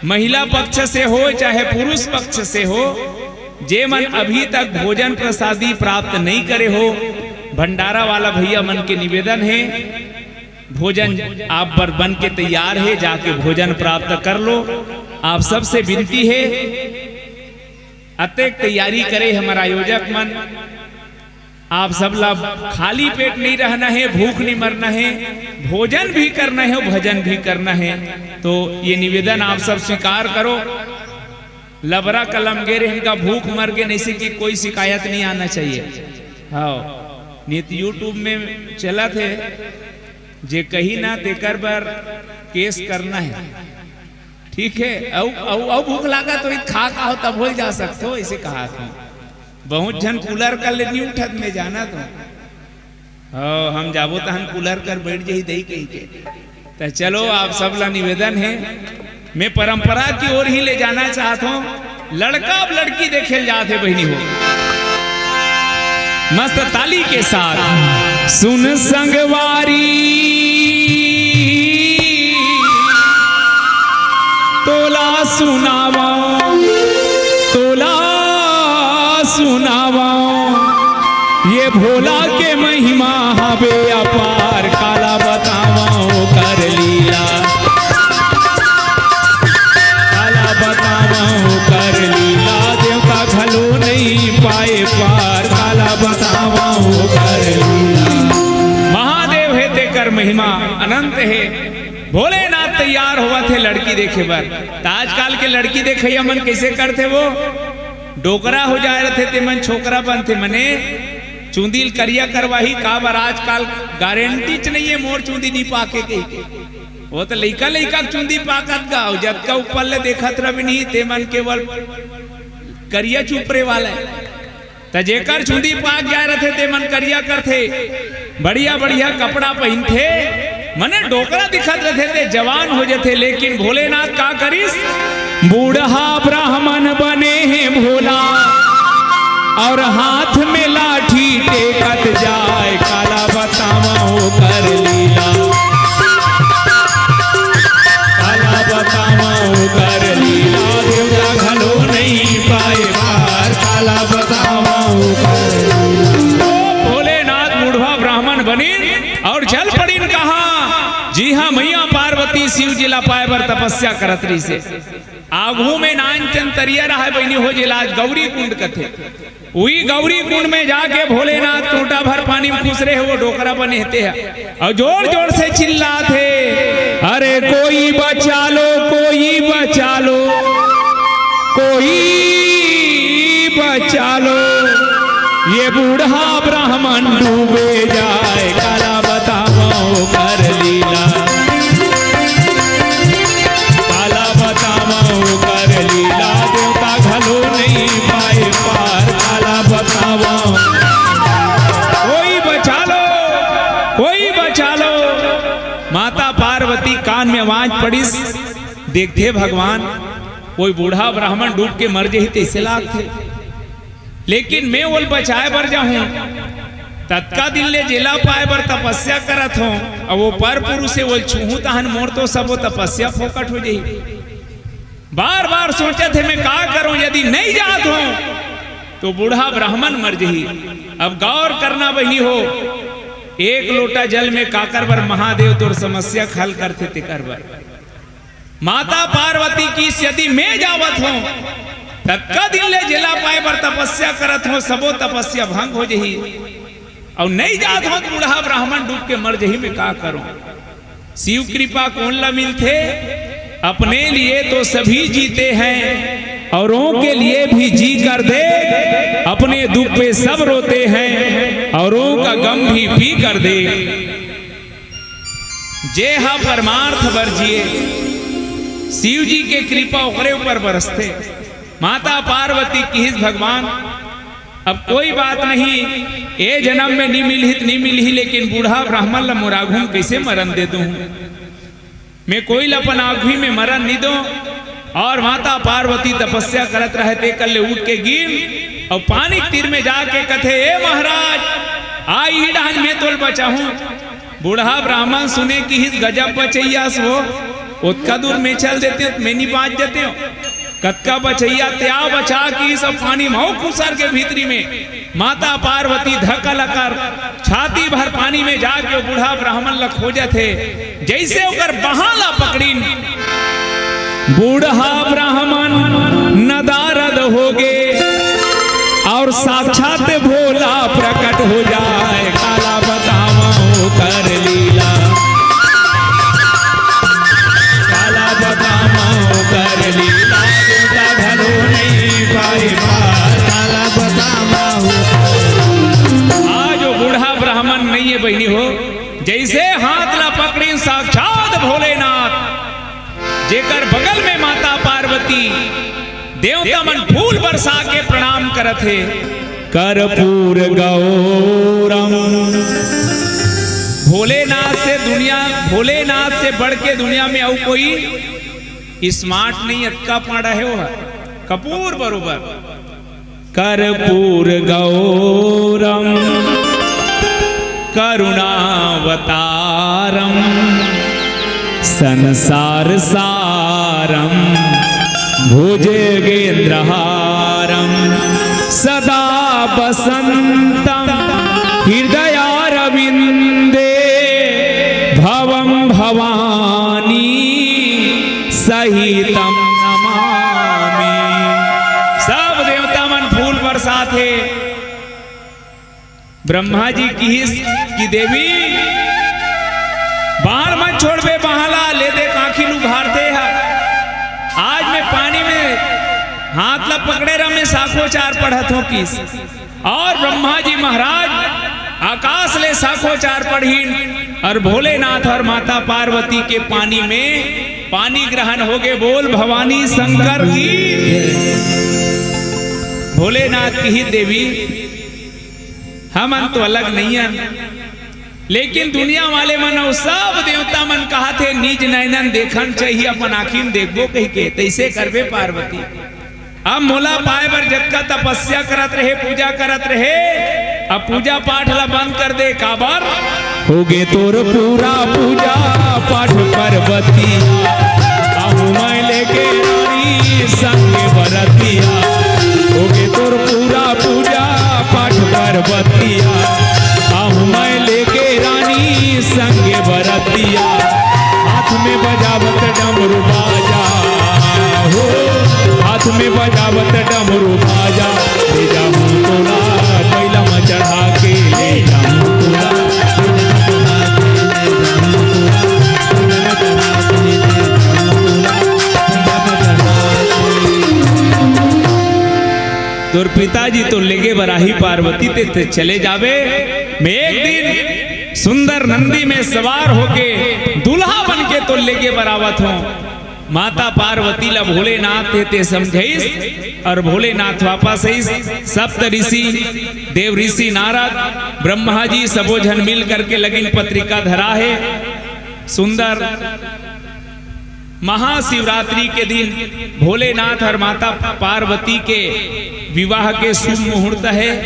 महिला पक्ष से हो चाहे पुरुष पक्ष से हो जे मन अभी तक भोजन प्रसादी प्राप्त नहीं करे हो भंडारा वाला भैया मन के निवेदन है भोजन आप पर बन के तैयार है जाके भोजन प्राप्त कर लो। आप सबसे विनती है अत्यधिक तैयारी करे हमारा आयोजक मन। आप सब लोग खाली पेट नहीं रहना है, भूख नहीं मरना है, भोजन भी करना है, भजन भी करना है। तो ये निवेदन आप सब स्वीकार करो। लबरा कलम गेरे इनका भूख मर के नहीं से कि कोई शिकायत नहीं आना चाहिए। हाँ नित यूट्यूब में चला थे जे कहीं ना तेकर पर केस करना है, ठीक है। औ भूख लगा तो खा का हो तब हो जा सकते हो, ऐसे कहा था। बहुत जन कूलर कर ले नहीं उठत में जाना तो हम जाबो तो हम कूलर कर बैठ जाई दही कही के। तो चलो आप सब ला निवेदन है, मैं परंपरा की ओर ही ले जाना चाहता हूँ। लड़का अब लड़की देखे जाते बहनी हो, मस्त ताली के साथ सुन संगवारी तोला सुनावा, तोला सुनावा, ये भोला के महिमा हवे अपार, काला बतावा कर लीला, काला बतावा कर लीला, देवता घलो नहीं पाए पार, काला बतावा कर लीला। महादेव है तेकर महिमा अनंत है। भोलेनाथ तैयार हुआ थे लड़की देखे बर। तो आजकल के लड़की देखे मन कैसे करते, वो डोकरा हो जाए रहे थे मन छोकरा बनते, मने चूंदील करिया करवाही का बार आजकल गारंटी नहीं है मोर चूंदी नहीं पाके के। वो तो लइका लइका चूंदी पाकत गा, जब का ऊपर ले देखत रवि नहीं ते मन केवल करिया चुपरे वाला है। तो जेकर चूंदी पाक जाए रहे ते मन करिया करते, बढ़िया बढ़िया कपड़ा पहनते, मने डोकरा दिखत रहे थे, जवान हो जाते। लेकिन भोलेनाथ का करिस, बूढ़ा ब्राह्मण बने हैं भोला, और हाथ में लाठी टेकत जाए, काला बतावा कर लीला, काला बतावा कर लीला, देवता घलो नहीं पाए पार, काला बतावा कर लीला। भोलेनाथ बूढ़ा ब्राह्मण बनी और जल पड़ी कहा, जी हाँ मैया पार्वती शिव जी ला पाए बर तपस्या करत रही से। आगू में नान तरिया रहा बहनी हो जिलाज गौरी कुंड कथे, वही गौरी कुंड में जाके भोलेनाथ टोटा भर पानी में खुश रहे, वो डोकरा बनेते हैं और जोर जोर से चिल्लाते, अरे कोई बचा लो, कोई बचा लो, कोई बचा लो, ये बूढ़ा ब्राह्मण डूबे जाए, काला बताओ कर लीला, काला बताओ कर लीला, देवता घलो नहीं पाए पार, काला बताओ, कोई बचा लो, कोई बचा लो। माता पार्वती कान में आवाज पड़िस, देखते भगवान कोई बूढ़ा ब्राह्मण डूब के मर जाही तैसे लाग थे, लेकिन मैं वो बचाए बर जाऊं, तत्का दिन ले जेला पाए बर तपस्या करत हो, और वो पर पुरुष से वो छूहू तहन मोर तो सब वो तपस्या फोकट हो जाही। बार बार सोचे थे मैं का करूं, यदि नहीं जात हो तो बूढ़ा ब्राह्मण मर जाही। अब गौर करना बहनी हो, एक लोटा जल में काकर बर महादेव तोर समस्या हल करते ते कर बर। माता पार्वती की यदि मैं जावत हूं, तत्का दिन ले जिला पाए बर तपस्या करत हो, सबो तपस्या भंग हो जही, और नहीं जात हो बूढ़ा ब्राह्मण डूब के मर जही, मैं का करूं। शिव कृपा कौन ला मिलते, अपने लिए तो सभी जीते हैं, औरों के लिए भी जी कर दे, अपने दुख पे सब रोते हैं, औरों का गम भी पी कर दे। जे हा परमार्थ बरजिए, शिव जी के कृपा ओकरे ऊपर बरसते। माता पार्वती की भगवान, अब कोई बात नहीं, ए जन्म में नहीं मिली, लेकिन बूढ़ा ब्राह्मण ला मोराघू कैसे मरण दे दूं, मैं कोई अपन आघी में मरण नहीं दो। और माता पार्वती तपस्या करत रहते, कल ले उठ के गिर और पानी तीर में जाके कथे, ए महाराज आई डांज में तोल बचाहूं। बूढ़ा ब्राह्मण सुने कि हिस गजब बचैया हो, उतका दूर में चल देते हो, मैं नहीं बाँच देते हो, कत्का बचैया त्या बचा की सब पानी मऊ खुसर के भीतरी में। माता पार्वती धक्का कर छाती भर पानी में जाके बूढ़ा ब्राह्मण ला खोजे थे, जैसे ओकर बहाला पकड़ीन, बूढ़ा ब्राह्मण नदारद हो गए और साक्षात भोला प्रकट हो जाए, काला बताओ कर लीला, काला बताओ कर लीला, देवता घलो आज वो बूढ़ा ब्राह्मण नहीं है बहनी हो, जैसे हाथ ला पकड़ी साक्षात भोलेनाथ, जेकर बगल में माता पार्वती देवता मन फूल बरसा के प्रणाम करत है। कर्पूर गौरम, भोलेनाथ से बढ़ के दुनिया में और कोई स्मार्ट नहीं अटका पड़ा है वो कपूर बरोबर। कर्पूर गौरम करुणावतारम संसार सारम भुजगेंद्रहारम सदा बसंतम हृदयारविंदे भवम भवानी सहितम नमामि। सब देवता मन फूल बरसाते। ब्रह्मा जी की देवी बाहर मत छोड़बे, बहाला ले दे काखी उघारते है। आज मैं पानी में हाथ ला पकड़े रहा मैं साखो चार पढ़त हो किस, और ब्रह्मा जी महाराज आकाश ले साखो चार पढ़ीन, और भोलेनाथ और माता पार्वती के पानी में पानी ग्रहण हो गए। बोल भवानी शंकर की। भोलेनाथ की ही देवी हम तो अलग नहीं है, लेकिन दुनिया वाले मन और सब देवता मन कहा थे निज नयनन देखन चाहिए, अपन आखिन देखबो कह के तैसे करबे पार्वती। अब मोला पाए बर जतका तपस्या करत रहे, पूजा करत रहे, अब पूजा पाठ ला बंद कर दे। काबर हो गे तोर पूरा पूजा पाठ पार्वतिया, आहू मैं लेके रानी संगे बरतिया। हो गे तोर पूरा पूजा पाठ पार्वतिया, आहू मैं लेके रानी संगे बरतिया। हाथ में बजावत डमरू बाजा हो, हाथ में बजावत डमरू बाजा, ले जाऊं तोला कैला में चढ़ा के, ले जाऊं तोला तोर पिताजी तो लेगे बराही पार्वती ते चले जावे। मैं एक दिन सुंदर नंदी में सवार होके दूल्हा बन के तो लेगे बरावत हूँ। माता पार्वती ला भोलेनाथ ते समझाइस, और भोलेनाथ वापस आइस। सप्त ऋषि देव ऋषि नारद ब्रह्मा जी सबो जन मिल करके लगिन पत्रिका धरा है। सुंदर महाशिवरात्रि के दिन भोलेनाथ और माता पार्वती के विवाह के शुभ मुहूर्त है,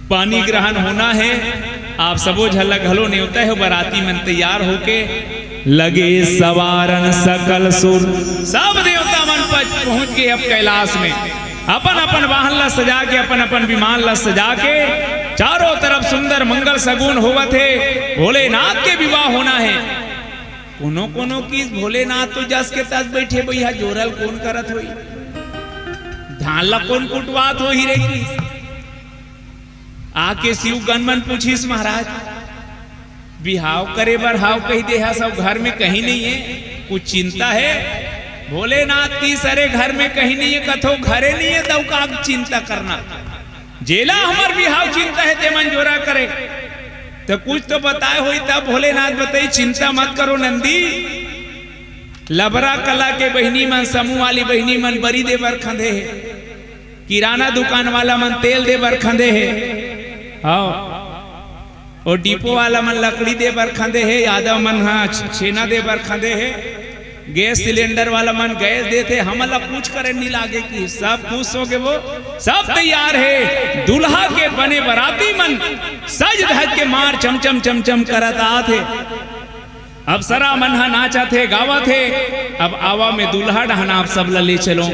पानी ग्रहण होना है। आप सबो झलक हलो न्योता है, बराती मन तैयार होके लगे सवारन सकल सुर। सब देवता मन पहुंच गए अब कैलाश में, अपन अपन वाहन ला सजा के, अपन अपन विमान ला सजा के, चारों तरफ सुंदर मंगल सगुन होवत है। भोलेनाथ के विवाह होना है। कोनो कोनो की भोलेनाथ तो जस के तस बैठे भैया जोरल कौन करत होई, धान ला कौन कुटवात हो ही रे की। आके शिव गणमन पूछिस महाराज बिहाव करे बर हाव कही दे, सब घर में कहीं नहीं है, कुछ चिंता है? भोलेनाथ की सरे घर में कहीं नहीं है, कथो घरे नहीं है तो का चिंता करना, जेला हमार बिहाव चिंता है ते मन जोरा करे तो कुछ तो बताए हुई। तब भोलेनाथ बताई चिंता मत करो नंदी, लबरा कला के बहिनी मन, समूह वाली बहिनी मन बरी दे बर खंदे है, किराना दुकान वाला मन तेल दे बर खंदे है, हाँ, और डिपो वाला मन लकड़ी दे बर खंदे है, यादव मन हाँ छेना दे बर खंदे है, गैस सिलेंडर वाला मन गैस देते। हमला कुछ करे नहीं लागे कि सब खुश हो गए, वो सब तैयार है। दूल्हा के बने बराती मन सज धज के मार चमचम चमचम करत आथे। अब सरा मनहा नाचा थे, गावा थे। अब आवा में दूल्हा डहना आप सब ले चलो,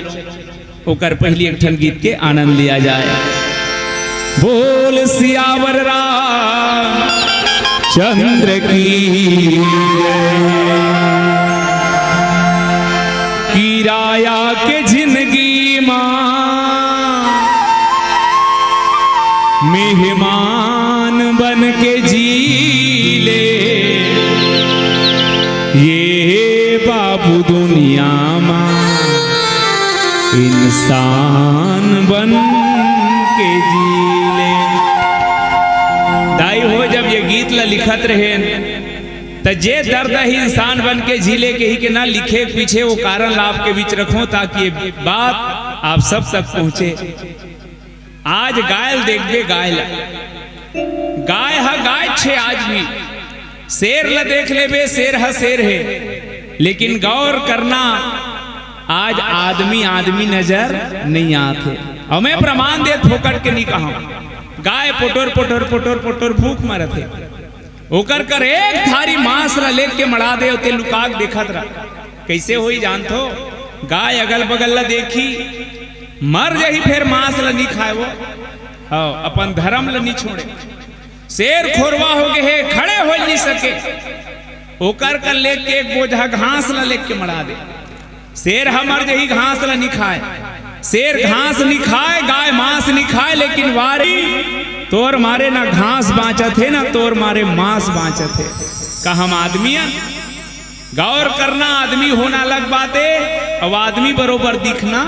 ओकर पहली एक ठन गीत के आनंद लिया जाए। बोल सियावर राम चंद्र की किराया के जिंदगी मां मेहमान बन के जी ले, ये बाबू दुनिया मां इंसान बन के जीले। दाई हो जब ये गीत ला लिखत रहे तो जे दर्द ही इंसान बन के झीले के ही के ना लिखे पीछे वो कारण ला आपके बीच रखो ताकि ये बात आप सब तक पहुंचे। आज गायल देखबे गाय ला, गाय है गाय छे आज भी, शेर ला देख लेबे शेर है शेर है, लेकिन गौर करना आज आदमी आदमी नजर नहीं आते। और मैं प्रमाण दे फोकट के नहीं कहा, गाय पोटोर पोटोर पोटोर पोटोर भूख मरत है, ओकर कर एक थारी मांस ला लेके के मड़ा दे ओते लुकाक देखत रहा। कैसे होई जानतो? गाय अगल बगल ला देखी मर जाही फिर मांस ला नहीं खाए वो, हाँ अपन धर्म ला नहीं छोड़े। शेर खोरवा हो गए है, खड़े हो नहीं सके, ओकर कर लेके एक बोझा घास ला लेके के मड़ा दे। शेर हमर जही घास ला नहीं खाए, शेर घास नहीं खाए, गाय मांस नहीं खाए, लेकिन वारी तोर मारे ना घास बाँचत है ना तोर मारे मांस बाँचत है। का हम आदमी है? गौर करना, आदमी होना अलग बात है और आदमी बरोबर दिखना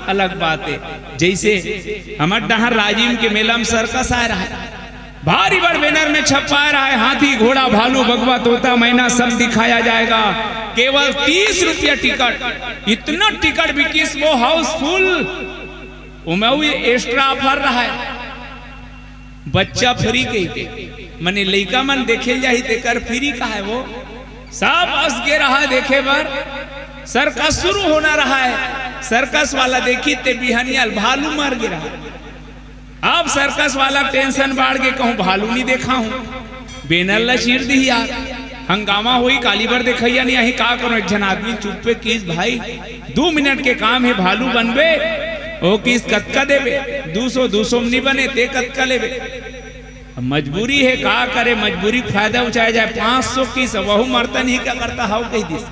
अलग बात है। जैसे हमारे डहर राजीव के मेला में सर्कस आ रहा है, भारी बड़ बैनर में छपा रहा है, हाथी घोड़ा भालू बगवा तोता मैना सब दिखाया जाएगा, केवल 30 रुपया टिकट। इतना टिकट बिकिस वो हाउसफुल, उमें एक्स्ट्रा ऑफर रहा है, बच्चा फ्री के मने लइका मन देखे जाही तेकर फ्री का है वो सब हंस के रहा देखे बर। सर्कस शुरू होना रहा है, सर्कस वाला देखी ते बिहनियल भालू मर गिरा। अब सर्कस वाला टेंशन बाढ़ के कहूं भालू नहीं देखा हूं, बैनर ला चीर दी यार, हंगामा हुई कालीबर देखैया नहीं आही का करो। एक जन आदमी चुप पे किस भाई 2 मिनट के काम है, भालू बनबे ओ किस कतका देवे, 200 में नहीं बने ते कतका लेवे। मजबूरी है, का करे, मजबूरी फायदा उठाया जाए। 500 की वहू मर्तन ही क्या करता हाउ कही दिस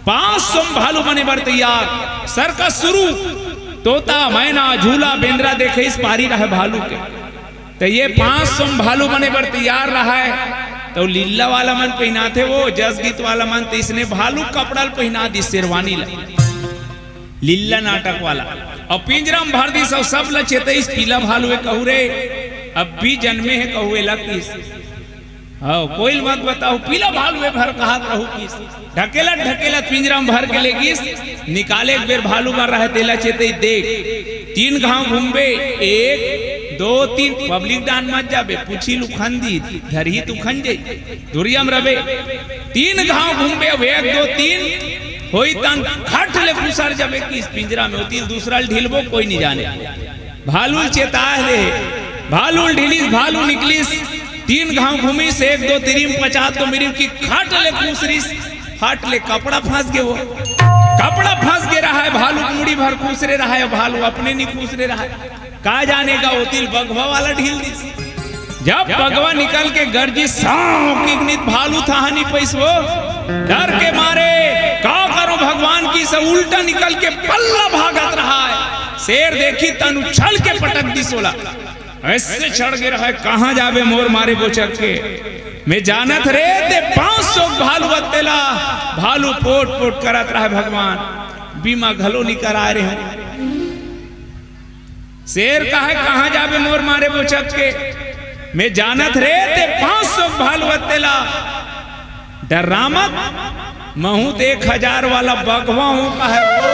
500 में भालू बने बर तैयार। सर्कस शुरू, तोता मैना झूला बेंद्रा देखे इस पारी रहा भालू के, तो ये 500 में भालू बने बर तैयार रहा है। तो लीला वाला मन पहना थे वो जस गीत वाला मन, तो इसने भालू कपड़ा पहना दी शेरवानी ला, लीला नाटक वाला, और पिंजरा में भर दी सब लचेते इस पीला भालू है कहू रे अब भी जन्मे है कहू किस, हाँ कोई मत बताओ पीला भालू है भर कहा कहू किस, ढकेला ढकेला पिंजरा में भर के ले गिस, निकाले एक बेर भालू मर रहा है तेला चेते देख 3 घाव घूमबे 1 2 3 पब्लिक डान मत जाबे, पूछी लुखंदी धरही तू खंजे दुरियम रबे 3 घाव घूमबे 1 2 3 होई तन खट ले खुसर जाबे कि इस पिंजरा में होती दूसरा ढिलबो कोई नहीं जाने। भालू चेता रे, भालू ढिलिस भालू निकलिस 3 घाव घूमिस 1 2 3 50 तो मेरी की खट ले खुसरिस, फट ले कपड़ा फंस गए, वो कपड़ा फंस के रहा है, भालू मुड़ी भर खुसरे रहा है, भालू अपने नहीं खुसरे रहा है, का जाने का होती बगवा वाला ढील दिस। जब बगवा निकल के गर्जी साव की भालू था हनी पैसो डर के मारे का करो भगवान की से उल्टा निकल के पल्ला भागत रहा है। शेर देखी तनु छल के पटक दी सोला, ऐसे चढ़ के रहा है, कहां जाबे मोर मारे बोचक के, मैं जानत रे ते 500 भालू बतेला, भालू पोट पोट करत रहा भगवान, बीमा घलो नहीं करा रहे हो। शेर कहा कहां जाबे मोर मारे बोचक के, मैं जानत रे ते 500 भालू बतेला, डरामत महू 1000 वाला बगवा हूं का है वो,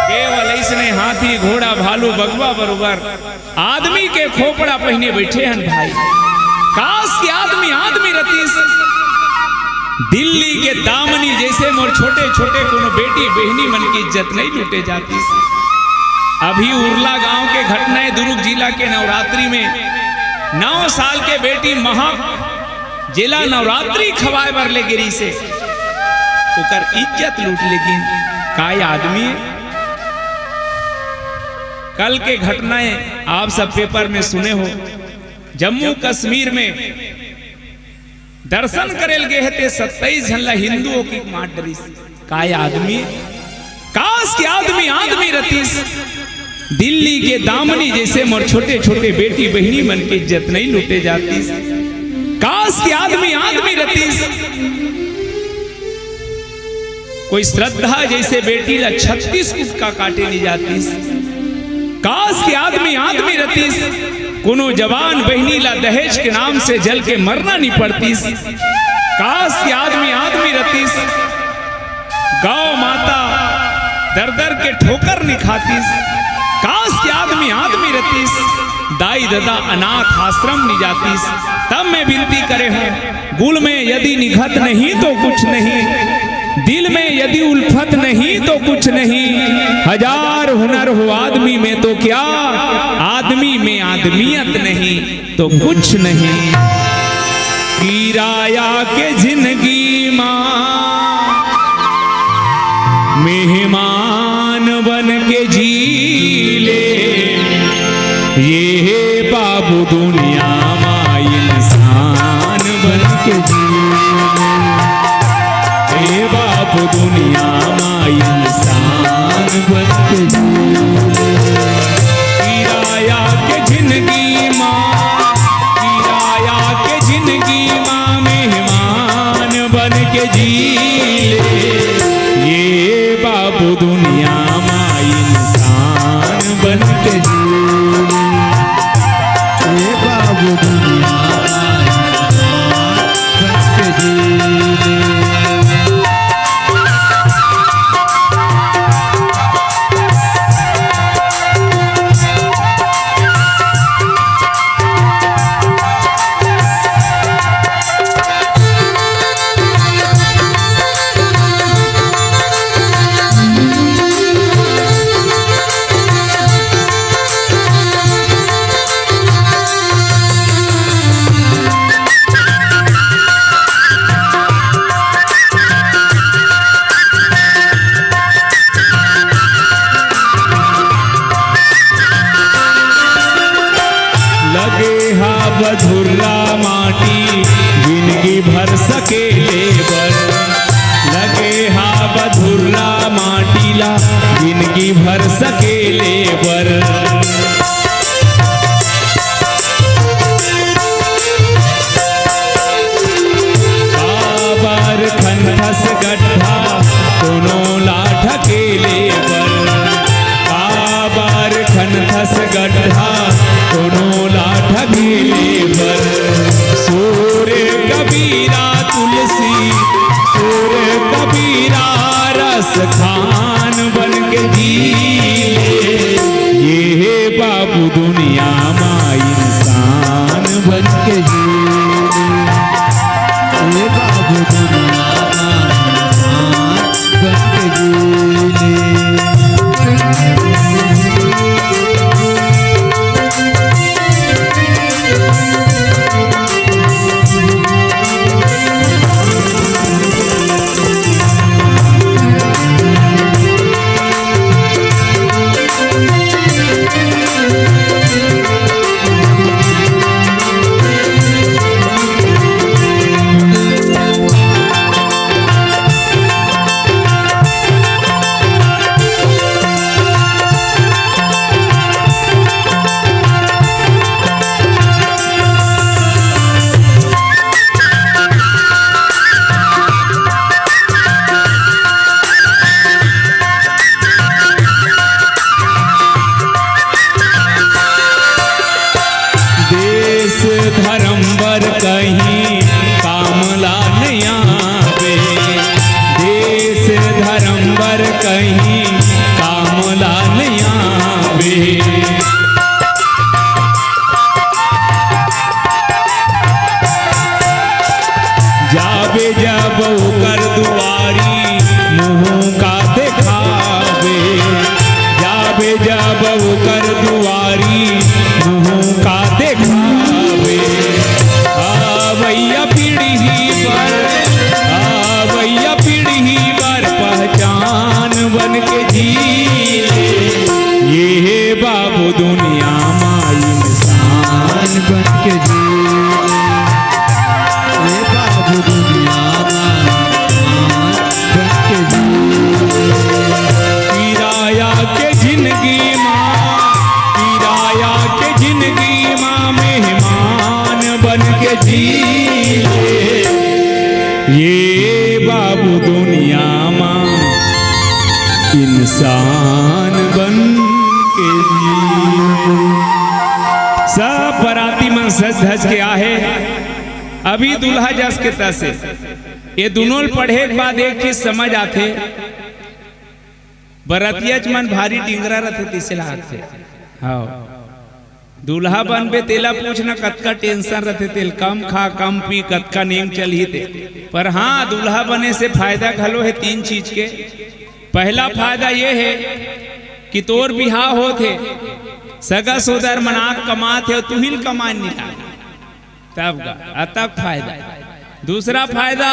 केवल इसने हाथी घोड़ा भालू बगवा बरोबर आदमी के खोपड़ा पहने बैठे हैं भाई। काश की आदमी आदमी रतीस दिल्ली के दामनी जैसे मोर छोटे छोटे कोनो बेटी बहनी मन की इज्जत नहीं लूटे जाती। अभी उर्ला गांव के घटनाएं दुर्ग जिला के नवरात्रि में 9 साल के बेटी महक जिला नवरात्रि खवाए बर ले गिरी से उकर इज्जत लूट, लेकिन काय आदमी है। कल के घटनाएं आप सब पेपर में सुने हो, जम्मू कश्मीर में दर्शन करेल गए थे 27 झनला हिंदुओं की मार डरी, काय आदमी है। काश के आदमी आदमी रतीस दिल्ली के दामनी जैसे मोर छोटे छोटे बेटी बहनी मन की इज्जत नहीं लूटे जाती। काश की आदमी आदमी रतीस कोई श्रद्धा जैसे बेटी ला 36 कुटका काटे नहीं जातीस, काश के आदमी आदमी रतीस, कोनो जवान बहनी ला दहेज के नाम से जल के मरना नहीं पड़तीस, काश के आदमी आदमी रतीस, गौ माता दर दर के ठोकर नहीं खातीस, काश के आदमी आदमी रतीस, दाई दादा अनाथ आश्रम नहीं जातीस। तब मैं विनती करे हूँ, गुल में यदि निखत नहीं तो कुछ नहीं, दिल में यदि उल्फत नहीं तो कुछ नहीं, हजार हुनर हो आदमी में तो क्या, आदमी में आदमियत नहीं तो कुछ नहीं। किराया के जिंदगी माँ मेहमान बन के जी ले, ये बाबू दुनिया माँ इंसान बन के जी ले, ये बाबू दुनिया माँ इंसान बन के जी ले। किराया के जिंदगी माँ, किराया के जिंदगी माँ मेहमान बन के जी ले, ये बाबू दुनिया माँ इंसान बन के जी ले, ये बाबू दुनिया माँ इंसान बन के जी ले। बधुर्रा माटी जिंदगी भर सकेले बर, लगे हा बधुर्रा माटी ला जिंदगी भर सकेले बर। बाबर खनखस गड्ढा दोनों ला ढकेले बर, बाबर खनखस गड्ढा दोनों ला ढकेले बर। सूर्य कबीरा तुलसी, सूर्य कबीरा रस खान बन के जी ले, ये बाबू दुनिया माँ इंसान बन के जी ले, ये बाबू दुनिया माँ इंसान बन के जी ले। धर्मवर कहीं कामला नहीं आवे, देश धर्मवर कहीं कामला नहीं आवे। जाबे जब कर दुआरी मुँह का दिखावे, जाबे जब कर दुआरी मुँह का दिखावे। आवैया पीढ़ी पर, आवैया पीढ़ी पर पहचान बन के जी ले, ये बाबू दुनिया माँ इंसान बन के जी ले, ये बाबू दुनिया माँ इंसान बन के जी ले। किराया के जिंदगी माँ, किराया के जिंदगी माँ मेहमान बन के जी ले, ये बाबू दुनिया माँ इंसान बन के जिए। सब बराती मन सज धज के आहे, अभी दूल्हा जस के तसे। ये दोनों पढ़े के बाद एक चीज समझ आते, बरातियच मन भारी डिंगरा रहते तिसे लागते। हाँ, दूल्हा बनबे तेला पूछना कतका टेंशन रहते, तेल कम खा कम पी कतका नीम चल ही ते। पर हाँ, दूल्हा बने से फायदा घलो है तीन चीज के। पहला फायदा ये है कि तोर बिहाव होते, सगा सोदर मनाक कमाते, तू ही कमान नहीं लागा, तब का अतक फायदा। दूसरा फायदा,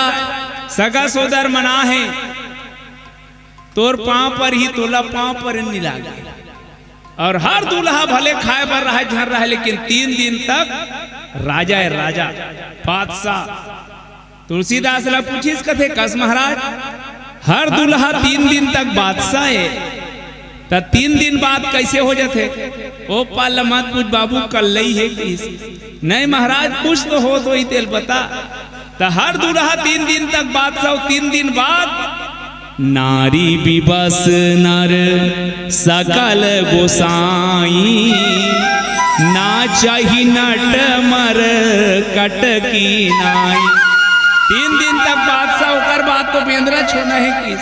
सगा सोदर मना है तोर पांव पर ही, तोला पांव पर नहीं लागा। और हर दूल्हा भले खाए पर रहा झर रहा, लेकिन 3 दिन तक राजा है, राजा बादशाह। तुलसीदास ला पूछिस कथे कस महाराज, हर दूल्हा 3 दिन तक बादशाह है, तो 3 दिन बाद कैसे हो जाते? ओ पाल मत पूछ बाबू, कल ही है किस? नहीं महाराज, कुछ तो हो तो ही तेल बता। तो हर दूल्हा 3 दिन तक बादशाह, 3 दिन बाद नारी विबस नर सकल गोसाई, ना चाही नट मर कटकी नाई। 3 दिन तक बादशाह, होकर बात तो बेंद्रा छोड़ना है किस?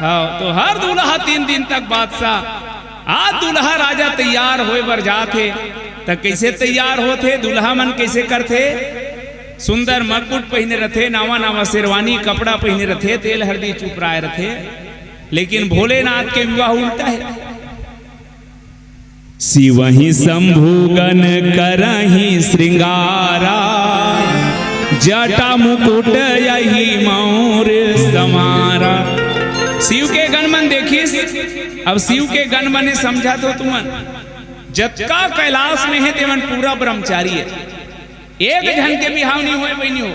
हाँ, तो हर दूल्हा 3 दिन तक बादशाह। आज दूल्हा राजा तैयार होए बर जाते, तो कैसे तैयार होते? दूल्हा मन कैसे करते? सुंदर मकुट पहने रथे, नावा नावा शेरवानी कपड़ा पहने रथे, तेल हल्दी चुपराए रथे। लेकिन भोलेनाथ के विवाह उल्टा है। शिवहि शंभुगन करहि श्रृंगारा, जटा मुकुट यही मौर समारा। शिव के गण मन देखिस। अब शिव के गण मन समझा तो तुमन, जतका कैलाश में है तेमन पूरा ब्रह्मचारी है, एक जन के बिहाव नहीं होए बनी हो।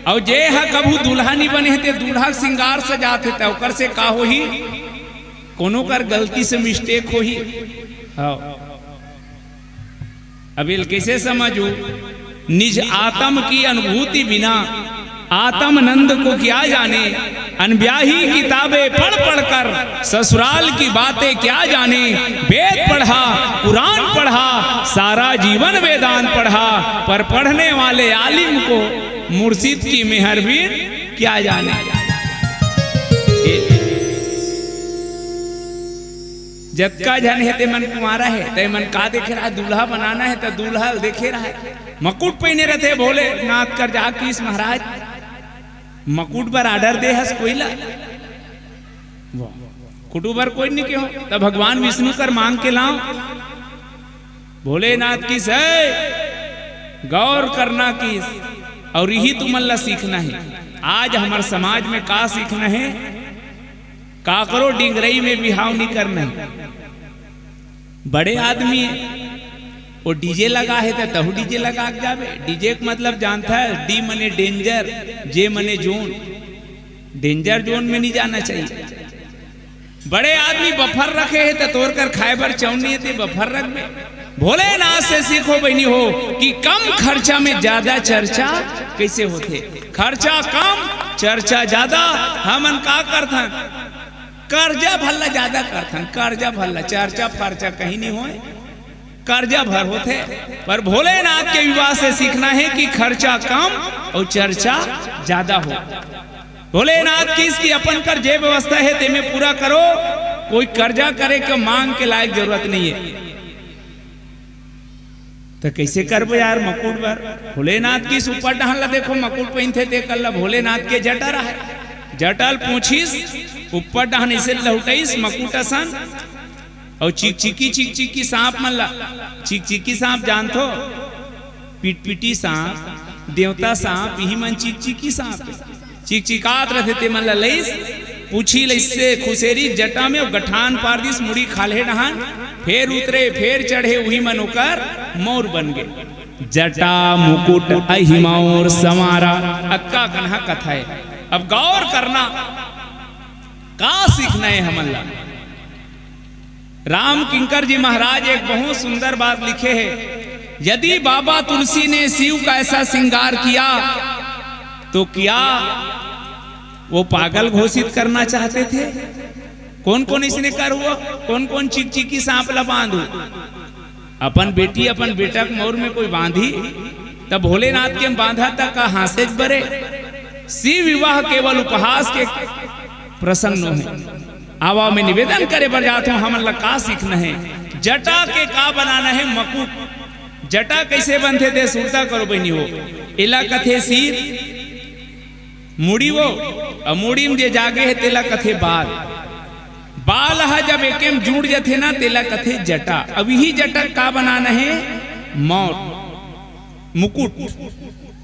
और जे हा कभू दूल्हा नहीं बने ते दूल्हा श्रृंगार सजाते, तो ओकर से का हो ही, कोनो कर गलती से मिस्टेक हो ही। अब इल कैसे समझू? निज आत्म की अनुभूति बिना आत्म नंद को क्या जाने, अनब्याही किताबें पढ़ पढ़ कर ससुराल की बातें क्या जाने। वेद पढ़ा, कुरान पढ़ा, सारा जीवन वेदांत पढ़ा, पर पढ़ने वाले आलिम को मुर्शिद की मेहरबीन क्या जाने। जतका जन है ते मन कुमारा है, ते मन का देखे रहा? दूल्हा बनाना है तो दूल्हा देखे रहा है। मकुट पहने रहते भोलेनाथ कर जा किस महाराज, मकुट पर आर्डर दे हस कोईला, कुटू पर कोई नहीं क्यों? तब भगवान विष्णु कर मांग के लाओ। भोलेनाथ की है गौर करना किस, और यही तुमन ला सीखना है। आज हमारे समाज में का सीखना है? का करो डिंगरई में बिहाव नहीं करना है। बड़े आदमी वो डीजे लगा है तो तहु डीजे लगा के जावे। डीजे का मतलब जानता है, डी मने डेंजर, जे मने जोन। डेंजर जोन में नहीं जाना चाहिए। बड़े आदमी बफर रखे है तो तोड़ कर खाए बर चौनी है बफर रख में। भोलेनाथ से सीखो बहनी हो कि कम खर्चा में ज्यादा चर्चा कैसे होते। खर्चा कम चर्चा ज्यादा। हमन का करथन? कर्जा भल्ला ज्यादा करथन, कर्जा भल्ला, चर्चा फर्चा कहीं नहीं होए, कर्जा भर होते। पर भोलेनाथ के विवाह से सीखना है कि खर्चा कम और चर्चा ज्यादा हो। भोलेनाथ की इसकी अपन कर जे व्यवस्था है ते में पूरा करो। कोई कर्जा करे के मांग के लायक जरूरत नहीं है। तो कैसे करबो यार? मकुट बर भोलेनाथ की ऊपर डहन ला देखो मकुट पहनते ते कल भोलेनाथ के जटा रहा है। जटल पूछिस ऊपर डहन इसे लहुटाइस मकुटसन और चिकचिकी सांप मन ला। चिकचिकी सांप जानथो? पिटपिटी सांप, देवता सांप, यही मन चिकचिकी सांप। चिकचिकात रहते ते मन ला लइस, पूछी लइसे खुसेरी जटा में और गठान पार दिस मुड़ी खाले डहान, फेर उतरे फेर चढ़े वही मन होकर मोर बन गए। जटा मुकुट अहि मोर समारा। अक्का कन्हा कथा है। अब गौर करना का सीखना है हमला। राम किंकर जी महाराज एक बहुत सुंदर बात लिखे हैं। यदि बाबा तुलसी ने शिव का ऐसा श्रृंगार किया तो क्या वो पागल घोषित करना चाहते थे? कौन कौन इसने कर हुआ, कौन कौन चिक चिकी सांप ला बांधू। अपन बेटी अपन बेटा के मोर में कोई बांधी तब भोलेनाथ के बांधा तक का हासे बरे। शिव विवाह केवल उपहास के प्रसंग है। आवा में निवेदन करे बर जाता हूं, हमन ला का सीखना है। जटा के का बनाना है मकुट। जटा कैसे बनते थे सुरता करो बनी हो। इला कथे सिर मुड़ी वो और मुड़ी में जे जागे है तेला कथे बाल। बाल है जब एकेम जुड़ जाते ना तेला कथे जटा। अब यही जटा का बनाना है मौत मुकुट।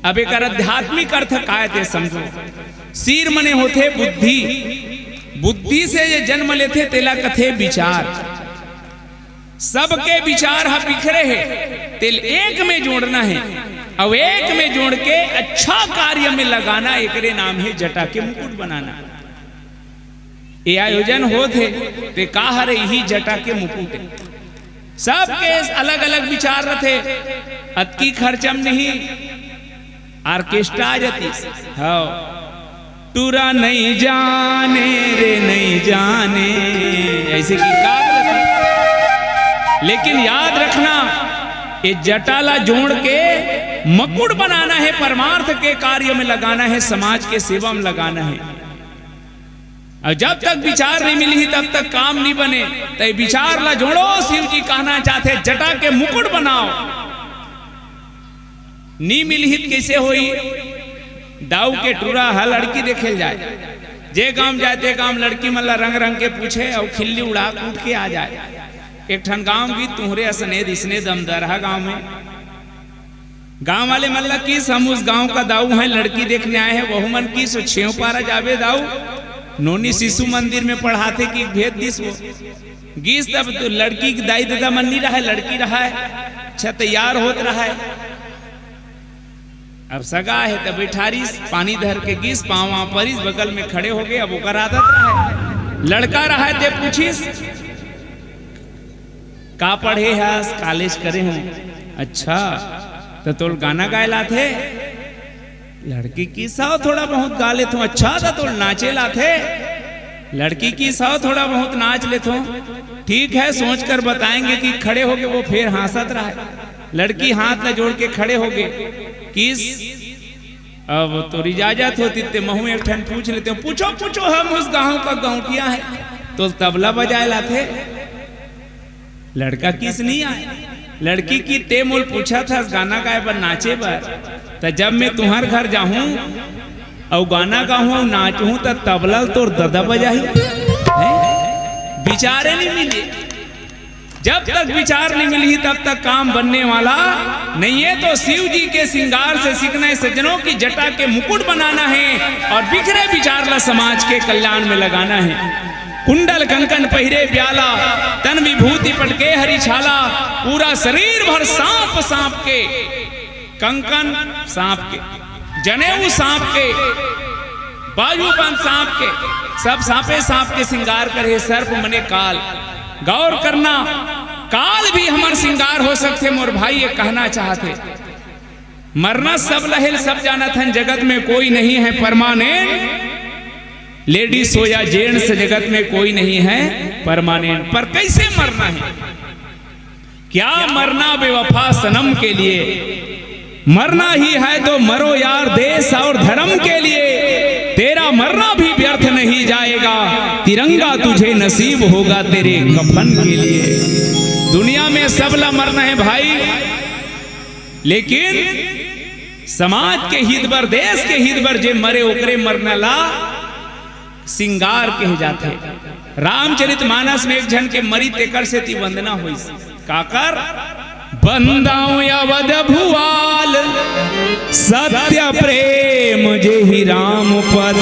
अब एक आध्यात्मिक अर्थ का है समझो। सिर मने होते बुद्धि, बुद्धि से ये जन्म लेते तेला कथे विचार। सबके विचार हा बिखरे है तेल एक में जोड़ना है। अब एक में जोड़ के अच्छा कार्य में लगाना, एकरे नाम है जटा के मुकुट बनाना। ये आयोजन होते ते का हरे यही जटा के मुकुट है। सबके अलग अलग विचार रहते। अतकी खर्चम नहीं ऑर्केस्ट्रा जती हाँ टूरा नहीं जाने रे नहीं जाने ऐसे की का। लेकिन याद रखना ये जटाला जोड़ के मकुट बनाना है, परमार्थ के कार्य में लगाना है, समाज के सेवा में लगाना है। और जब तक विचार नहीं मिली तब तक काम नहीं बने। तो विचार ला जोड़ो। शिव जी कहना चाहते जटा के मुकुट बनाओ। नी मिलहित कैसे होई। दाऊ के टूरा है लड़की देखे जाए। जे गांव जाते गांव लड़की मल्ला रंग रंग के पूछे और खिल्ली उड़ा कूट के आ जाए। एक ठन गांव की तुहरे असने दिसने दमदरहा गांव में गांव वाले मल्ला की हम उस गांव का दाऊ है, लड़की देखने आए हैं। वह मन की सो छेव पारा जावे दाऊ नोनी शिशु मंदिर में पढ़ाते कि भेद दिस वो गीस। तब तो लड़की की दाई दादा मन नहीं रहा है, लड़की रहा है। अच्छा तैयार होत रहा है। अब सगा है तब बैठारी पानी धर के गीस पाँव परिस बगल में खड़े हो गए। अब वो आदत रहा है। लड़का रहा है ते पूछिस का पढ़े है कॉलेज करे हूँ। अच्छा तो गाना गाए लाथे। लड़की की साव थोड़ा बहुत गा लेते। अच्छा तो नाचे लाथे। लड़की की साव थोड़ा बहुत नाच लेते। ठीक है सोच कर बताएंगे कि खड़े हो गए। वो फिर हंसत रहा है। लड़की हाथ न जोड़ के खड़े हो गए। किस अब तो इजाजत होती ते महू एक ठन पूछ लेते हो। पूछो पूछो हम उस गांव का गांवटिया है। तो तबला बजाए लाथे। लड़का किस नहीं आए। लड़की की ते मोल पूछा था गाना गाए पर नाचे पर। तो जब मैं तुम्हार घर जाऊं और गाना गाऊं नाचूं तो तबला तो ददा बजाई। विचारे नहीं मिले। जब तक विचार नहीं मिली तब तक काम बनने वाला नहीं है। तो शिव जी के श्रृंगार से सीखना है सज्जनों की जटा के मुकुट बनाना है और बिखरे विचार ला समाज के कल्याण में लगाना है। कुंडल कंकन पहिरे ब्याला तन विभूति पटके हरी छाला। पूरा शरीर भर सांप सांप के कंकन सांप के जनेऊ सांप के बाजूबंद सांप के सब सांपे सांप के श्रृंगार करे। सर्प मने काल। गौर करना काल भी हमार श्रृंगार हो सकते। मोर भाई ये कहना चाहते मरना सब लहेल सब जाना था। जगत में कोई नहीं है परमानेंट। लेडीज हो या जेंट्स जगत में कोई नहीं है परमानेंट। पर कैसे मरना है। क्या मरना बेवफा सनम के लिए। मरना ही है तो मरो यार देश और धर्म के लिए। तेरा मरना भी व्यर्थ नहीं जाएगा। तिरंगा तुझे नसीब होगा तेरे कफन के लिए। दुनिया में सबला मरना है भाई। लेकिन समाज के हित बर देश के हित बर जे मरे ओकरे मरना ला सिंगार कहे जाते। रामचरितमानस में एक जन के मरी तेकर से ती वंदना हुई। काकर बंदाओ अवध भुआल सत्य प्रेम जेहि राम पद।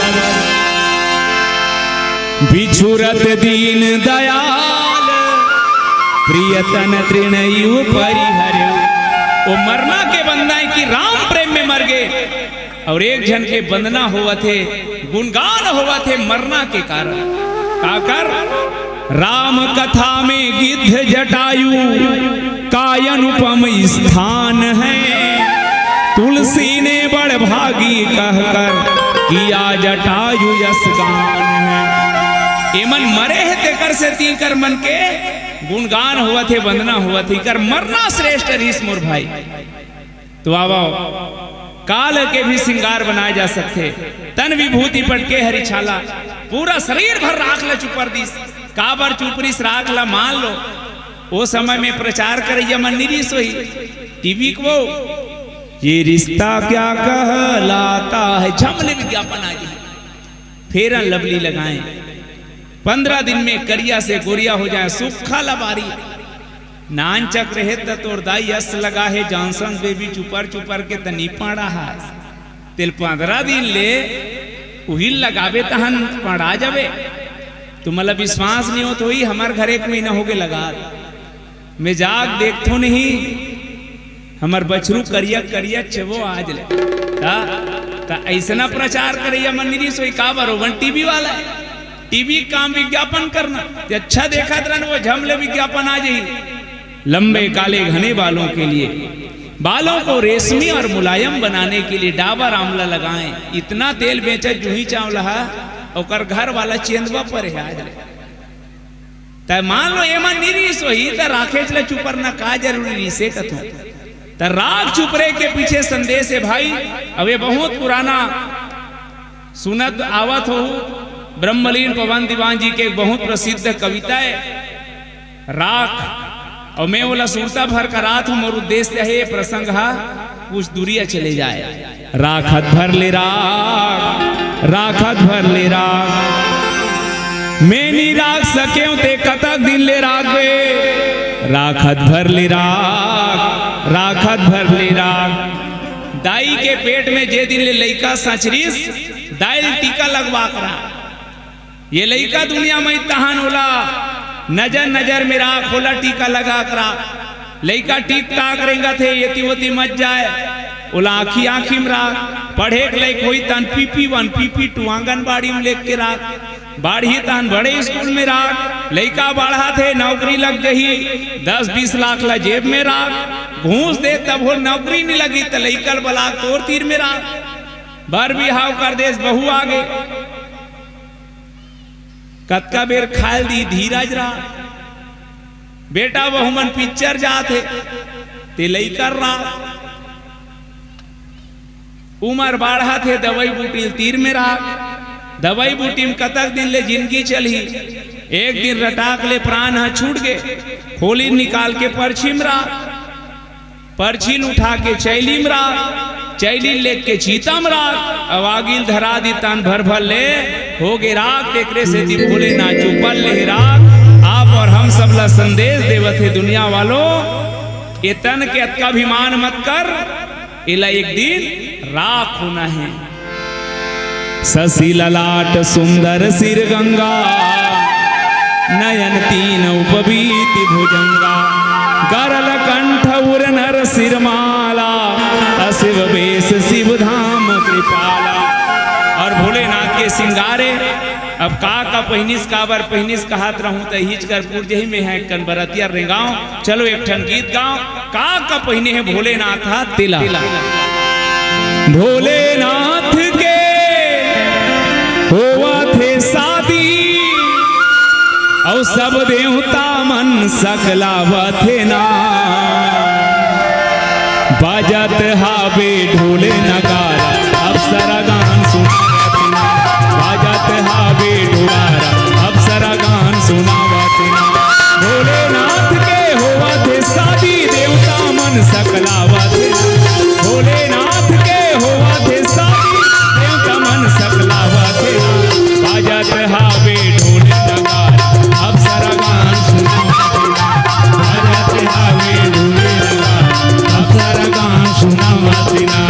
बिछुरत दीन दयाल प्रियतन तृणयु परिहर। वो मरना के बंदा है कि राम प्रेम में मर गए। और एक जन के वंदना हुआ थे गुणगान हुआ थे मरना के कारण। काकर राम कथा में गिद्ध जटायु का अनुपम स्थान है। तुलसी ने बड़ भागी कहकर किया जटायु यश गान है। एमन मरे है तेकर से ती कर मन के गुणगान हुआ थे, वंदना हुआ थी कर मरना श्रेष्ठ रीस मोर भाई। तो आवो काल के भी श्रृंगार बनाए जा सकते, तन विभूति पटके हरि छाला, पूरा शरीर भर राख ल चुपर दिस, काबर चुपरिस राख ला मान लो। वो समय में प्रचार करैया मन निरीस होई टीवी को, ये रिश्ता क्या कहलाता है, झमले विज्ञापन आ गई, फेरन लवली लगाएं, 15 दिन में करिया से गोरिया हो जाए, सूखा लबारी नान चक्र है तोर दाई यस लगा है, जॉनसन बेबी चुपर चुपर के तनी पड़ा है, तिल 15 दिन ले उहिल लगावे तहन पड़ा जावे। तो मतलब विश्वास नहीं हो तो ही हमार घर 1 महीना हो गए लगा, मैं जाग देखतो नहीं, हमार बछरू करिया करिया चवो आज ले ता ऐसा प्रचार करैया मंदिरी सोई का बरोबर टीवी वाला है, टीवी काम विज्ञापन करना, अच्छा देखा तरन वो झमले विज्ञापन आ जाई। लंबे काले घने बालों के लिए, बालों को रेशमी और मुलायम बनाने के लिए डाबर आंवला लगाएं, इतना तेल बेचे जूही चावला और घर वाला चेंदवा पर है आज त मान लो एमन निरीस होई त राखे चले चुपर ना का जरूरी से कथो त राग चुपरे के पीछे संदेश है भाई। अब ये बहुत पुराना सुनत आवत हो, ब्रह्मलीन पवन दीवान जी के एक बहुत प्रसिद्ध कविता है राख, और मैं बोला सुनता भर का रात हूं, मोर उद्देश्य है ये प्रसंग हा कुछ दूरिया चले जाए। राखत भर ले राख, राखत भर ले राख, मैं नहीं राख सके ते कतक दिन ले राखबे, राखत भर ले राख, राखत भर ले राख। दाई के पेट में जे दिन ले लइका सचरीस दाइल टीका लगवा करा, ये लइका दुनिया में तहान होला, नजर नजर में राख होला टीका लगा करा, लइका टीक टाक रेंगा थे येती वती मत जाए, ओला आखी आखी में राख, पढ़े के लायक होई तन PP1 PP2 आंगनबाड़ी में लेके के राख, बाढ़ी तन बड़े स्कूल में राख, लइका बढ़ा थे नौकरी लग गई 10-20 लाख ला जेब में राख, घूस दे तब हो नौकरी नहीं लगी तो लइकल बलाक तोर तीर में राख, बर बिहाव कर देश बहू आगे कतका बेर खाल दी धीरज रा, बेटा बहु मन पिक्चर जाते ते लइकर रा, उमर बाढ़ा थे दवाई बूटी तीर में राख, दवाई बूटी में कतक दिन ले जिंदगी चली, एक दिन रटाक ले प्राण हा छूट गए, खोली निकाल के परछी में राख, परछी उठा के चैली में राख, चैली लेके के चीता में राख, अवागिल धरा दी तन भर भर ले हो गे राख, देखरे से दी भोले ना चुपल ले राख। आप और हम सब ला संदेश देवत है दुनिया वालों, ये तन के अतका अभिमान मत कर, इला एक दिन राख होना है। शशि ललाट सुंदर सिर गंगा, नयन तीन उपवीति भुजंगा, गरल कंठ उर नर सिरमाला, अशिव बेश शिव धाम कृपाला। और भोलेनाथ के सिंगारे अब का पहिनिस काबर पहिनिस कहत रहूं त हिच कर पूर्जही में है कनबरतिया रेगांव, चलो एक ठन गीत गाओ, का पहिने है भोलेनाथ हा तिला। भोलेनाथ के होवा थे शादी, और सब देवता मन सकलावा थे ना, बाजत हावे ढोले नगारा, अप्सरा गान सुनावत ना, बाजत हावे ढोलारा, अप्सरा गान सुनावत ना। भोलेनाथ के होवा थे शादी, देवता मन सकलावत ना, भोलेनाथ के होवा थे शादी, देवता मन सकलावत ना, बाजत हावे ढोले नगारा, अप्सरा गान सुनावत ना, बाजत हावे ढोले नगारा, अप्सरा गान सुनावत ना।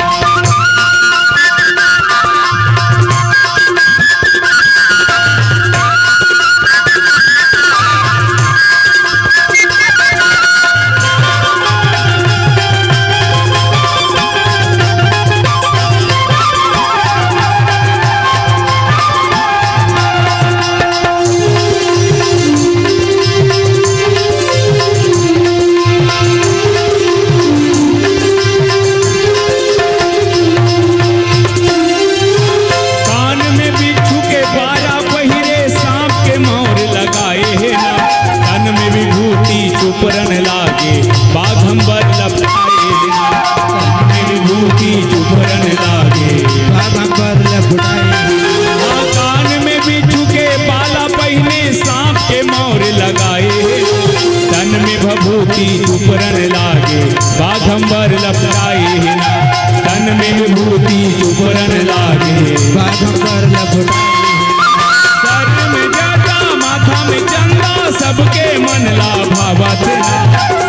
लागे बाघंबर लपटाए बिना तन में विभूति चुभरन लागे बाघंबर लपटाए कान में बिच्छू के बाला पहने सांप के मोर लगाए तन में भभूति चुभरन लागे बाघंबर लपटाए बिना तन में विभूति चुभरन लागे बाघंबर लपटाए सर में जटा माथा में चंदा सबके मन ला भावत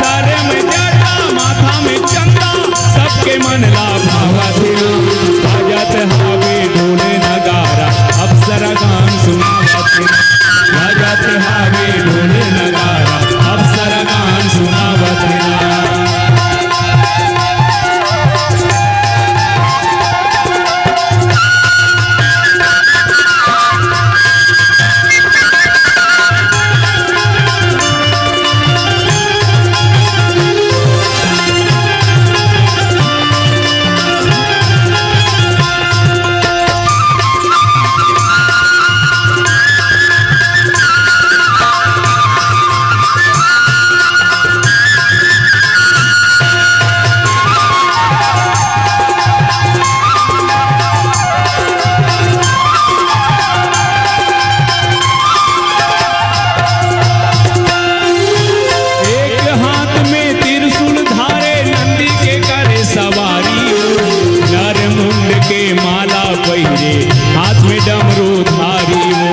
सर में जटा माथा में चंदा सबके मन ला भावत भजत हावे ढोले नगारा अप्सरा गान सुनावत भजत हावे ढोले नगारा अप्सरा गान सुनावत हाथ में डमरू धारी वो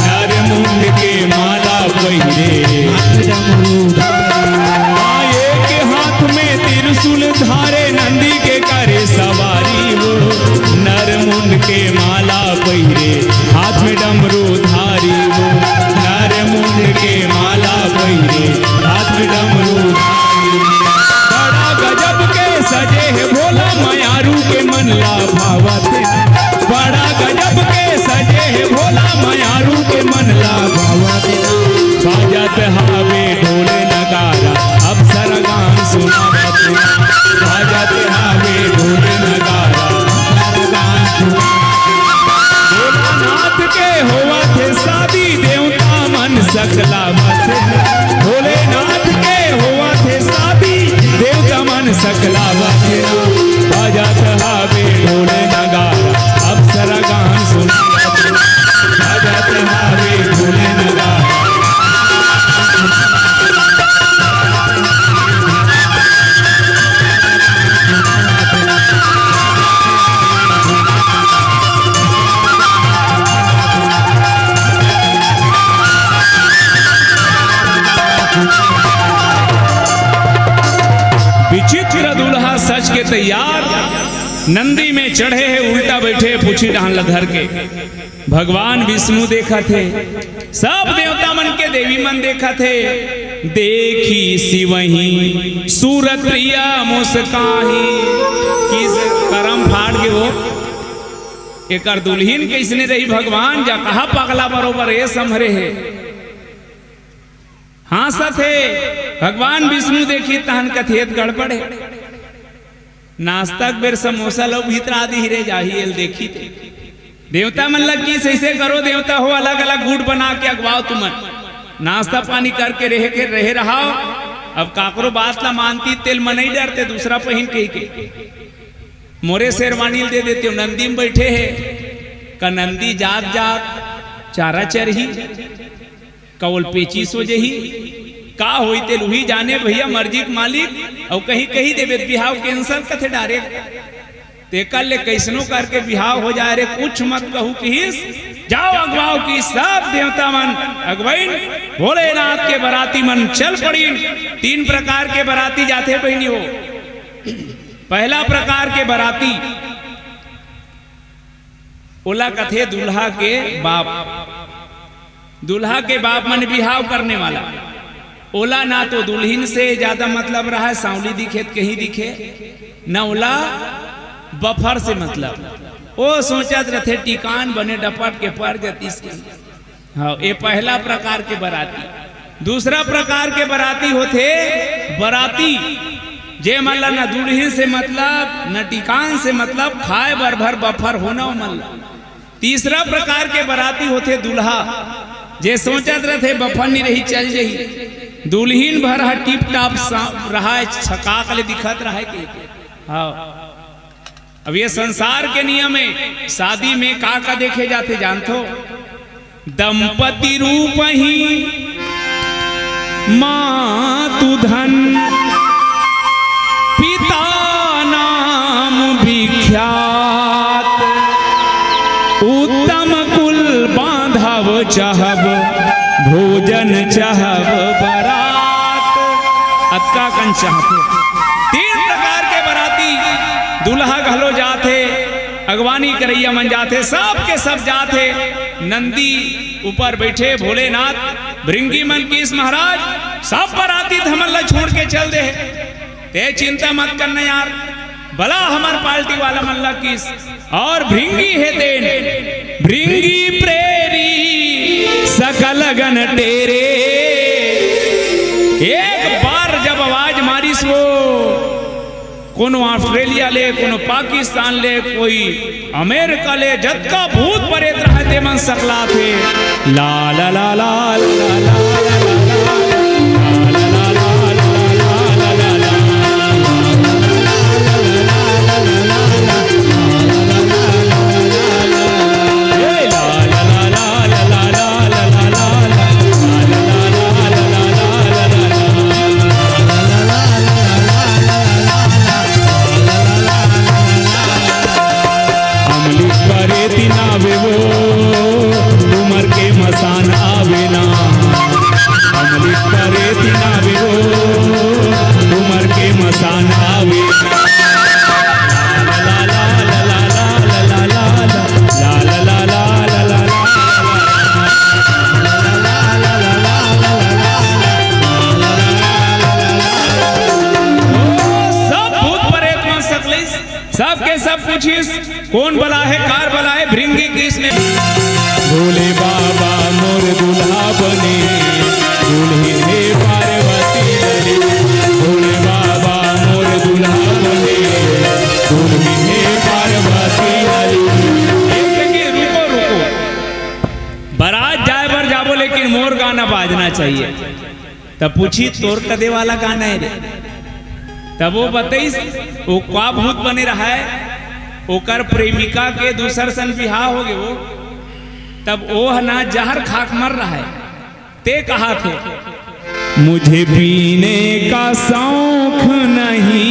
नर मुंड के माला पहिरे एक हाथ में त्रिशूल धारे नंदी के करे सवारी वो नर मुंड के माला पहिरे हाथ में डमरू धारी वो नर मुंड के माला पहिरे हाथ में डमरू धारी बड़ा गजब के सजे है भोला मयारू के मन ला भावत बड़ा गजब के सजे है भोला मयारू के मन ला भावत बाजत हावे ढोले नगारा अप्सरा गान सुनावत बाजत हावे ढोले नगारा अप्सरा गान सुनावत भोलानाथ के होवा थे शादी देवता मन सकलावत भोलेनाथ के होवा थे शादी देवता मन सकलावत बाजत हावे ढोले नगारा अप्सरा गान सुनावत बाजत हावे ढोले नगारा विचित्र दुल्हा सच के तैयार नंदी में चढ़े है उल्टा बैठे पूछी डाल धर के भगवान विष्णु देखा थे सब देवता मन के देवी मन देखा थे देखी सिवही सूरत प्रिया मुस्काही किस करम फाड़ के वो एकर दुल्हीन कैसने रही भगवान जा कहा पगला बरोबर ये समरे है हासत है भगवान विष्णु देखी तहन कथियत गड़बड़ है नाश्तक बेर समोसा लो भीतर आदि हिरे जाही देखी थे देवता मन लगी ऐसे करो देवता हो अलग अलग गुड़ बना के अगवाओ तुमन नाश्ता पानी करके रहे रहाओ अब काकरो बात ला मानती तेल मन नहीं डरते दूसरा पहन के मोरे शेरवानी दे देते हो नंदी में बैठे है का नंदी जात जात चारा चरही कौल पेची सो जही का होई ते लुही जाने भैया मर्जी के मालिक और कहीं कहीं देवे बिहाव कैंसर कथे डायरेक्ट ते कल ले कैसनो करके बिहाव हो जाए रे कुछ मत कहू किस जाओ अगवाओ की सब देवता मन अगवाइन भोलेनाथ के बराती मन चल पड़ी 3 प्रकार के बराती जाते बहनी हो पहला प्रकार के बराती ओला कथे दूल्हा के बाप मन बिहाव करने वाला ओला ना तो दुल्हीन से ज्यादा मतलब रहा है सांवली दिखे कहीं दिखे न ओला बफर से मतलब ओ सोचत रथे टिकान बने डपट के पर जतीस के हाँ ये पहला प्रकार के बराती दूसरा प्रकार के बराती होते बराती जे मल्ला न दुल्हीन से मतलब न टिकान से मतलब खाए भर भर बफर होना मल्ला तीसरा प्रकार के बराती होते दूल्हा जे सोचत रहे बफर नहीं रही चल जही दुल्हीन भर हा टिप टाप रहा है, छकाक ले दिखत रहा है कि हाँ। अब ये संसार के नियम है, शादी में का देखे जाते जानतो? दंपति रूप ही मातु धन, पिता नाम विख्यात, उत्तम कुल बांधव चाहब, भोजन चाहब बरात। अक्का कन चाहते 3 प्रकार के बराती दूल्हा घलो जाते, अगवानी करैया मन जाते, सब के सब जाते। नंदी ऊपर बैठे भोलेनाथ, भृंगी मन कीस महाराज, सब बराती हमन ला छोड़ के चल दे। ते चिंता मत करना यार, भला हमार पार्टी वाला मन ला कीस। और भृंगी है देन, भृंगी प्रेरी सकल गण तेरे। एक बार जब आवाज मारिस वो, कोनो ऑस्ट्रेलिया ले, कोनो पाकिस्तान ले, कोई अमेरिका ले, जतका भूत प्रेत रहते मन सकला थे। ला ला ला ला ला ला कौन बला है, कार बला है, भृंगी किस में? भोले बाबा मोर दूल्हा बने, दूल्ही है पार्वती लले। भोले बाबा मोर दूल्हा बने, दूल्ही है पार्वती लले। एक जगह रुको रुको, बारात जाए बर जाबो, लेकिन मोर गाना बाजना चाहिए। तब पूछी तोर कदे वाला गाना है रे? तब वो बताइस वो का भूत बने रहा है, ओकर प्रेमिका के दूसर सन बिहार हो गए वो, तब वो ना जहर खाक मर रहा है। ते कहा थे मुझे पीने का शौक नहीं,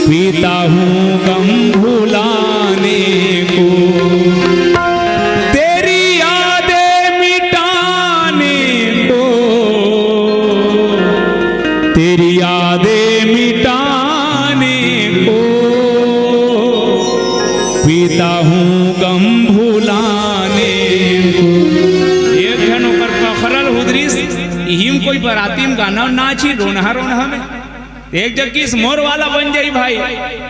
पीता हूँ गम भुलाने को, तेरी यादें मिटाने को, तेरी यादें मिटाने को, पीता हूँ गम भुलाने को। एक जन ओकर पखरल हुदरिस, हिम कोई बराती में गाना नाची रोनहा रोनहा में। एक जगह मोर वाला बन जाई भाई,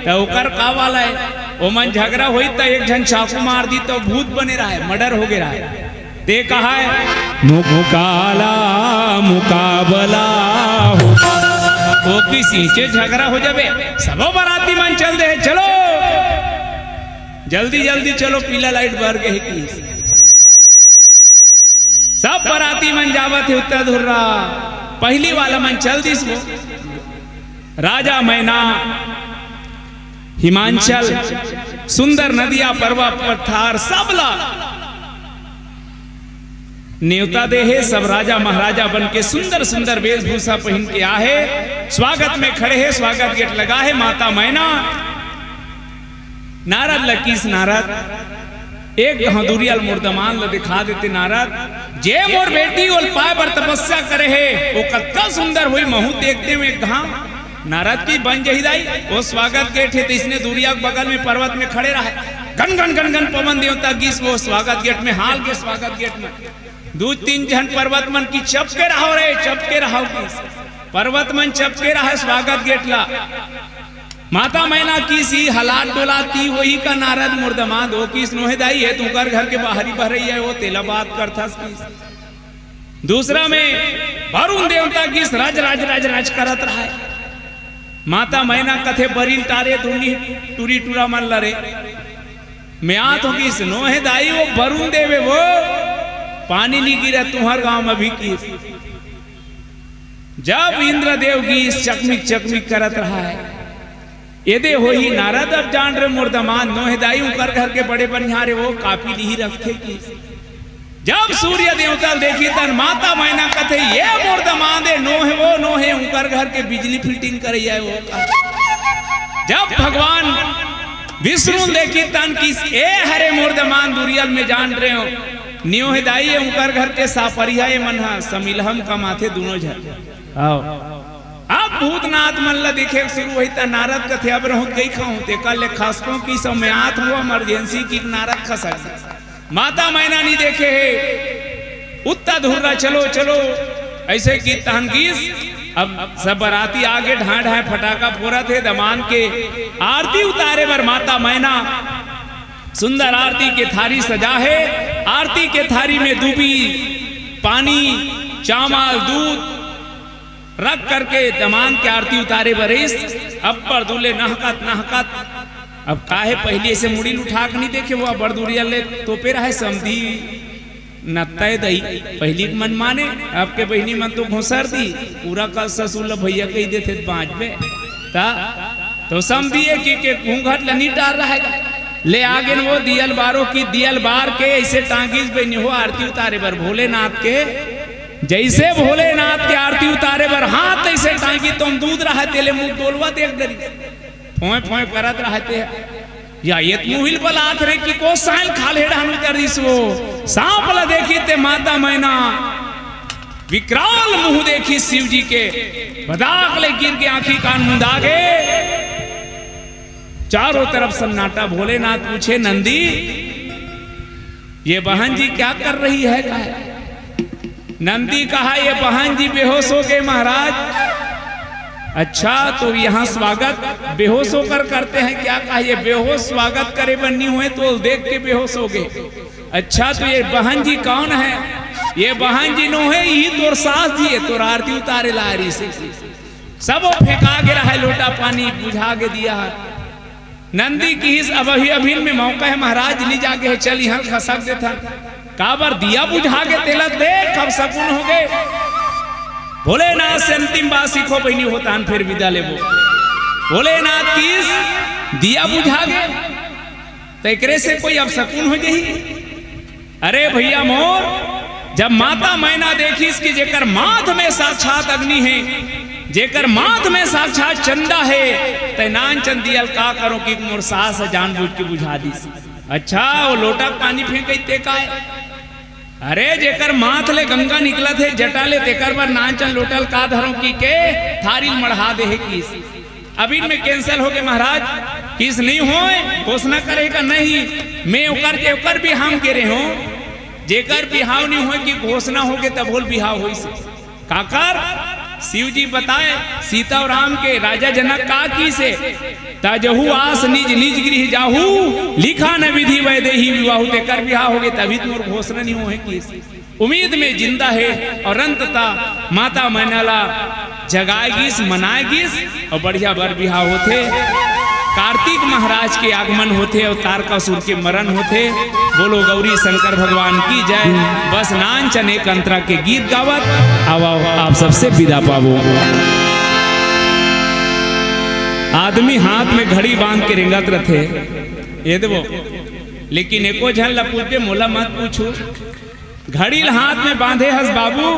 तो ओकर का वाला है, ओ मन झगड़ा हुई तो एक जन चाकू मार दी तो भूत बने रहा है, मर्डर हो गया है। ते कहा है मुकाला मुकाबला होगा, वो किसी से झगड़ा हो जावे, सबो बराती मन चल दे, चलो जल्दी जल्दी चलो, पीला लाइट बर गए की। सब बराती मन जावत है उत्तर धुर्रा, पहली वाला मन चल दिस वो। राजा मैना, हिमांचल, सुंदर नदिया पर्वत पठार सबला न्योता दे है। सब राजा महाराजा बन के सुंदर सुंदर वेशभूषा पहन के आहे, स्वागत में खड़े है, स्वागत गेट लगा है। माता मैना नारद लकीस, नारद एक हदुरियल मुर्दमान ल दिखा देते। नारद जे मोर बेटी ओल पाए पर तपस्या करे है, वो कत्ता सुंदर हुई, महू देखते हुए कहा नारद की बन जही दाई। वो स्वागत गेट है, तो इसने दूरिया बगल में पर्वत में खड़े रहा, गन गन गन गन पवन देवता गीस वो स्वागत गेट में, हाल के स्वागत गेट में 2-3 जन पर्वत मन की चपके रहो रे, चपके रहो, पर्वत मन चपके रहा स्वागत गेट ला। माता मैना की सी हलात डोलाती, वही का नारद मुर्दमाद वो किस नोहे दाई है, तू कर घर के बाहरी बह रही है, वो तेला बात करता। दूसरा में वरुण देवता किस राज राज राज राज करत रहा है। माता मैना कथे बरील तारे दूनी टूरी टूरा मन लरे, मैं आत हो किस नोहे दाई वो वरुण देवे, वो पानी नहीं गिरा तुम्हार गांव में भी की जब इंद्रदेव की इस चकमिक चकमिक करत रहा है, यदे हो ही नारद अब जान रे मुर्दमान नोहदाई कर घर के बड़े बनिहारे वो काफी नहीं रखते की। जब सूर्य देवता देखी तन माता मैना कथे ये मुर्दमान दे नोहे वो नोहे उनकर घर के बिजली फिटिंग करे जाए वो का। जब भगवान विष्णु देखी तन किस ए हरे मुर्दमान दुरियल में जान रहे हो न्योहदाई उनकर घर के सापरिया मनहा समिलहम का माथे दोनों झर आओ। अब भूतनाथ मल्ल दिखे शुरू हुई था नारद कथे अब रहूं गई खाऊं ते कल खासकों की समयात हुआ इमरजेंसी की नारद खसक माता मैना नहीं देखे है उत्ता धुर्रा चलो चलो ऐसे की तहनगीस। अब सब बराती आगे ढां ढां फटाका फोड़ा थे दमान के आरती उतारे पर माता मैना सुंदर आरती के थारी सजा है। आरती के थारी में दूबी पानी चावल दूध रख करके दमान के आरती उतारे बरिस। अब पर दूल्हे नहकत नहकत अब काहे पहले से मुड़ी उठा के नहीं देखे वो बड़दुरिया ले तो पे रहे समधी नतय दई पहली मन माने आपके बहनी मन तो घोसर दी पूरा कल ससुर भैया कही देते पांच पे ता तो समझी कि घूंघट लनी डाल रहा है ले आगे वो दियल बारों की दियल बार के ऐसे टांगीज बनी हो आरती उतारे बर भोलेनाथ के जैसे भोलेनाथ के आरती उतारे बर हाथ ऐसे टांगी तुम दूध रहा तेले मुंह डोलवा देख डरी फोए फोए करत रहते या ये मुहिल बलात रे की को साइल खाले डान उतर दिस वो सांप ला देखी ते माता मैना विकराल मुंह देखी शिव जी के बदाक ले गिर के आंखी कान मुंदा गए। चारों तरफ सन्नाटा। भोलेनाथ पूछे नंदी ये बहन जी क्या कर रही है कहा। नंदी कहा ये बहन जी बेहोश हो गए महाराज। अच्छा तो यहाँ स्वागत बेहोश होकर करते हैं क्या कहा ये बेहोश स्वागत करे बन्नी हुए तो देख के बेहोश हो गए। अच्छा तो ये बहन जी कौन है। ये बहन जी नो है यही तोर सास जी है तोर आरती उतारे लारी से सब फेंका के रहा है लोटा पानी बुझा के दिया है। नंदी की इस अभिन में मौका है महाराज ली जाके है चल यहाँ खसक दे था काबर दिया बुझा के तेला दे कब सकुन हो गए। भोलेनाथ से अंतिम बात सीखो बहनी होता फिर विदा ले वो भोलेनाथ की दिया बुझा गए तो एकरे से कोई अब सकुन हो जाही। अरे भैया मोर जब माता मैना देखी इसकी जेकर माथ में साक्षात अग्नि है जेकर माथ में साक्षात चंदा है तैनान चंदियल का करो कि मोर सास जानबूझ के बुझा दी। अच्छा वो लोटा पानी फेंकते का अरे जेकर माथ ले गंगा निकलत है जटा ले तेकर पर नाचन लोटल का धरो की के थारी मढ़ा दे है किस अभी में कैंसिल हो गए महाराज किस नहीं हो घोषणा करेगा नहीं मैं उकर भी हम के रहे हो जेकर बिहाव नहीं हो कि घोषणा हो गए तब बोल बिहाव हो से काकर शिव जी बताए सीता और राम के राजा जनक का की से ताजहू आस निज निज गृह जाहू लिखा न विधि वैदेही विवाह तेकर बिहाव हो गए तभी तुम घोषणा नहीं हो कि उम्मीद में जिंदा है और अंतता माता मैनाला जगाएगीस मनाएगीस और बढ़िया बर बिहाव होते। कार्तिक महाराज के आगमन होते और तारकासुर के मरण होते। बोलो गौरी शंकर भगवान की जय। बस नांचन एक अंतरा के गीत गावत आओ आप सबसे विदा पावो। आदमी हाथ में घड़ी बांध के रिंगत रथे ये देवो लेकिन एको झन लपूते मोला मत पूछो घड़ी हाथ में बांधे हस बाबू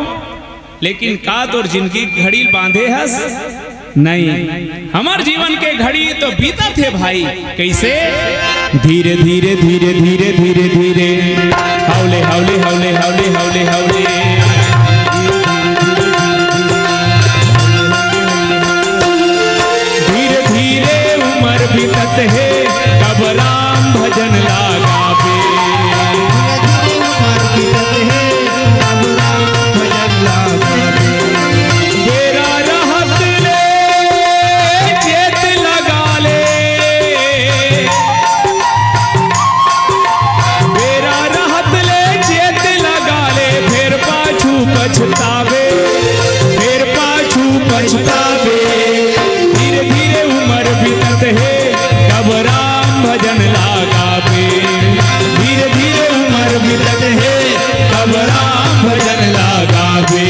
लेकिन का तोर जिंदगी घड़ी बांधे हस नहीं। हमार जीवन के घड़ी तो बीता थे भाई कैसे धीरे धीरे धीरे धीरे धीरे धीरे हौले हौले हौले हौले हौले हौले धीरे धीरे उम्र बीतत है कब राम भजन लागा पे धीरे धीरे उम्र बीतत है कब राम भजन लागा पे धीरे धीरे उम्र बीतत है कब राम भजन लागा पे।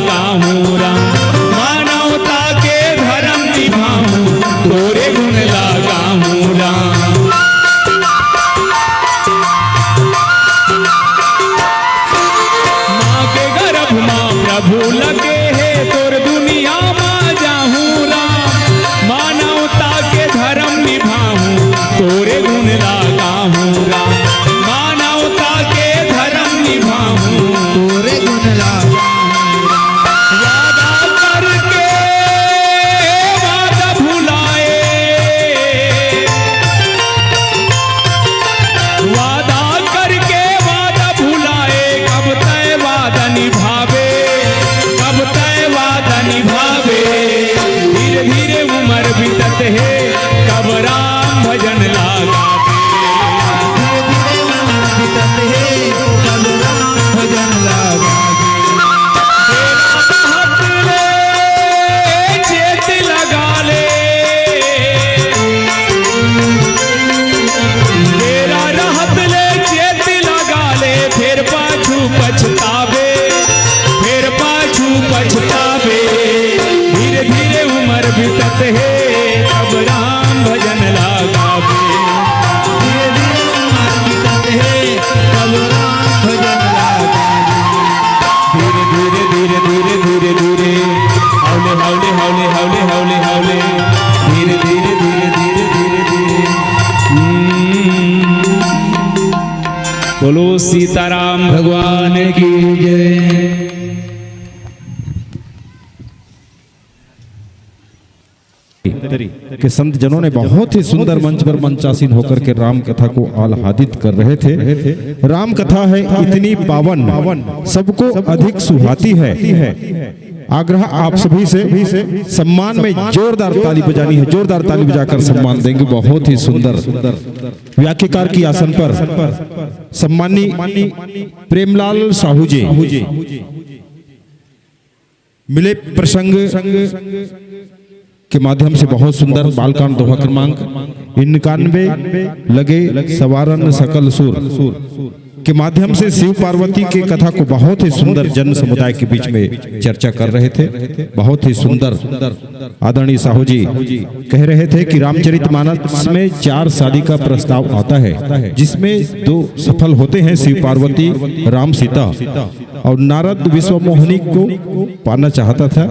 लगाऊं राम, मानवता के धर्म निभाऊं, तोरे गुण लगाऊं राम। माँ के गर्भ माँ प्रभु लगे है, तोर दुनिया माँ जाहूं राम, मानवता के धर्म निभाऊं, तोरे गुण लगाऊं राम, मानवता के धर्म निभाऊं, तोरे गुण लगाऊं वादा करके वादा भुलाए, वादा करके वादा भुलाए, कब तय वादा निभावे, कब तय वादा निभावे। धीरे धीरे उम्र बीतत है, कब राम भजन लागा, बीतत है, कब राम भजन लागा। हाथ ले चेत लगा ले, तेरा रहत ले चेत लगा ले, फिर पाछू पछतावे, फिर पाछू पछतावे। धीरे धीरे उम्र बीतत है, अब राम भजन लगावे, धीरे धीरे उम्र बीतत है, कब राम भजन लागा। धीरे धीरे धीरे धीरे धीरे धीरे हौले हौले हौले हौले हौले हौले, धीरे धीरे धीरे धीरे धीरे धीरे। बोलो सीताराम भगवान की जय। कि संत जनों ने बहुत ही सुंदर मंच पर मंचासीन होकर के राम कथा को आह्लादित कर रहे थे। राम कथा है इतनी पावन, सबको अधिक सुहाती है। आग्रह आप सभी से सम्मान में जोरदार ताली बजानी है, जोरदार ताली बजाकर सम्मान देंगे। बहुत ही सुंदर व्याख्याकार की आसन पर सम्मानी प्रेमलाल साहू जी मिले प्रसंग के माध्यम से बहुत सुंदर बालकांड दोहा क्रमांक 91 लगे सवारन सकल सुर के माध्यम से शिव पार्वती के कथा को बहुत ही सुंदर जन समुदाय के बीच में चर्चा कर रहे थे। बहुत ही सुंदर आदरणीय साहू जी कह रहे थे कि रामचरितमानस में 4 शादी का प्रस्ताव आता है, जिसमें 2 सफल होते हैं, शिव पार्वती, राम सीता। और नारद विश्वमोहिनी को पाना चाहता था,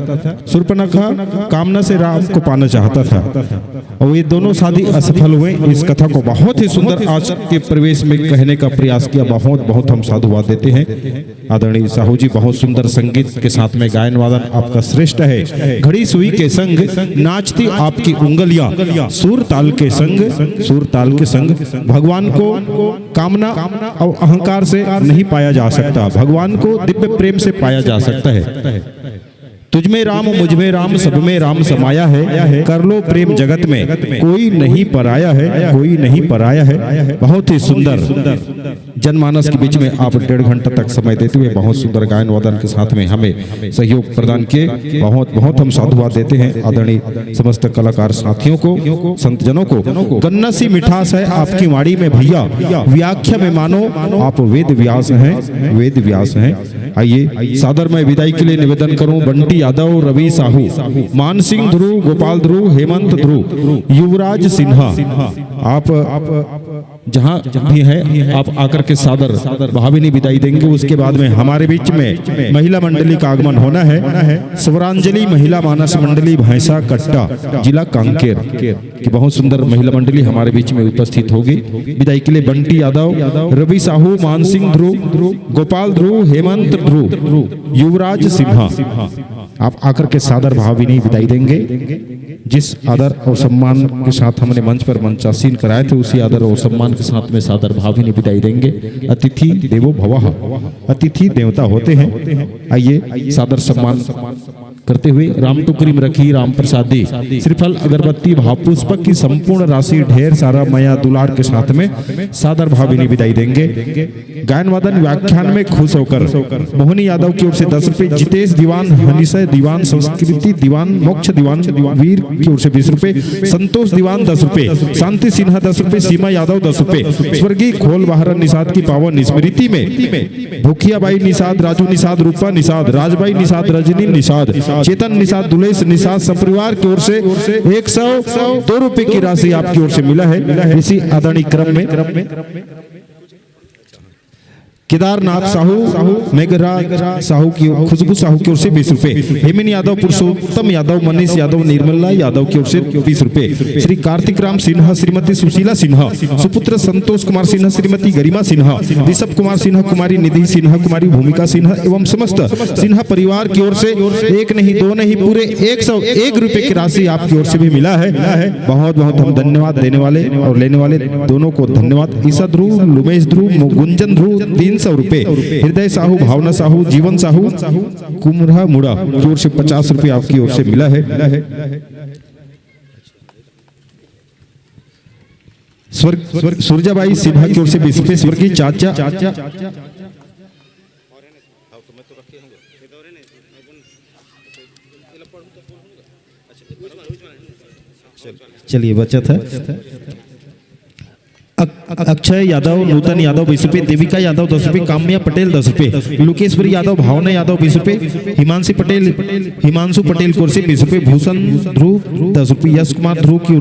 शूर्पणखा कामना से राम को पाना चाहता था, और ये दोनों शादी असफल हुए। इस कथा को बहुत ही सुंदर आज के प्रवेश में कहने का प्रयास किया। बहुत बहुत हम साधुवाद देते हैं। आदरणीय साहू जी बहुत सुंदर संगीत के साथ में गायन वादन आपका श्रेष्ठ है। घड़ी सुई के संग नाचती आपकी उंगलियां, सुर ताल के संग भगवान को कामना और अहंकार से नहीं पाया जा सकता, भगवान को दिव्य प्रेम से पाया जा सकता है। तुझमें राम मुझ में राम सब में राम समाया है, कर लो प्रेम जगत में कोई नहीं पराया है, कोई नहीं पराया है। बहुत ही सुंदर जनमानस के बीच में आप 1.5 घंटा तक समय देते हुए बहुत सुंदर गायन वादन के साथ में हमें सहयोग प्रदान किए। बहुत बहुत हम साधुवाद देते हैं आदरणीय समस्त कलाकार साथियों को, संत जनों को। गन्ना सी मिठास है आपकी वाणी में भैया, व्याख्या में मानो आप वेद व्यास हैं, वेद व्यास हैं। आइए सादर में विदाई के लिए निवेदन करूं बंटी यादव, रवि साहू, मान सिंह ध्रुव, गोपाल ध्रुव, हेमंत ध्रुव, युवराज सिन्हा, आप जहाँ भी है आप आकर के सादर भाविनी विदाई देंगे। उसके बाद में हमारे बीच में महिला मंडली का आगमन होना है। स्वरांजलि महिला मानस मंडली भैंसा कट्टा जिला कांकेर की बहुत सुंदर महिला मंडली हमारे बीच में उपस्थित होगी। विदाई के लिए बंटी यादव, रवि साहू, मान सिंह ध्रुव, गोपाल ध्रुव, हेमंत ध्रुव, युवराज सिन्हा, आप आकर के सादर भाविनी विदाई देंगे। जिस आदर और सम्मान के साथ हमने मंच पर मंचासीन कराए थे, उसी आदर और सम्मान के साथ में सादर भाविनी विदाई देंगे। अतिथि देवो भवः, अतिथि देवता होते हैं। आइए सादर सम्मान करते हुए राम टुकरी रखी, राम प्रसादी, श्रीफल, अगरबत्ती, भाव पुष्पक की संपूर्ण राशि ढेर सारा मया दुलार के साथ में सादर भाविनी विदाई देंगे। गायन वादन व्याख्यान में खुश होकर मोहनी यादव की ओर से 10 रुपए, जितेश दीवान, हनिशय दीवान, संस्कृति दीवान, मोक्ष दीवान, वीर की ओर से 20 रुपए, संतोष दीवान 10 रुपए, शांति सिन्हा 10 रुपए, सीमा यादव 10 रुपए, स्वर्गीय खोल बहारा निषाद की पावन स्मृति में भूखिया बाई निषाद, राजू निषाद, रूपा निषाद, राजबाई निषाद, रजनी निषाद, चेतन निषाद, दुलेश निषाद संपरिवार की ओर से 102 रुपए की राशि आपकी ओर से मिला है। इसी आदरणीय क्रम में केदारनाथ साहू, मेघराज साहू की, खुशबू साहू की ओर से 20 रुपए, हेमिन यादव, पुरुषोत्तम यादव, मनीष यादव, निर्मला यादव की ओर से 20 रुपए, श्री कार्तिक राम सिन्हा, श्रीमती सुशीला सिन्हा, सुपुत्र संतोष कुमार सिन्हा, श्रीमती गरिमा सिन्हा, ऋषभ कुमार सिन्हा, कुमारी निधि सिन्हा, कुमारी भूमिका सिन्हा एवं समस्त सिन्हा परिवार की ओर से एक नहीं दो नहीं पूरे 101 रुपए की राशि आपकी ओर से भी मिला है। बहुत बहुत हम धन्यवाद देने वाले और लेने वाले दोनों को धन्यवाद। ईसा ध्रुव, लुमेश ध्रुव, गुंजन ध्रुव 300 रुपए, हृदय साहू, भावना साहू, जीवन साहू, कुमरा मुड़ा की ओर से 50 रुपए आपकी ओर से मिला है। सूरजाबाई सिन्हा की ओर से 20 रुपए, स्वर्गीय चाचा चलिए बचत है। अक्षय यादव, नूतन यादव 20 रुपए, देविका यादव 10 रुपए, काम्या पटेल 10 रुपए, लोकेश्वरी यादव, भावना यादव 20 रुपए, हिमांशु पटेल की ओर से 20 रुपए, भूषण ध्रुव 10 रुपए, यश कुमार ध्रुव की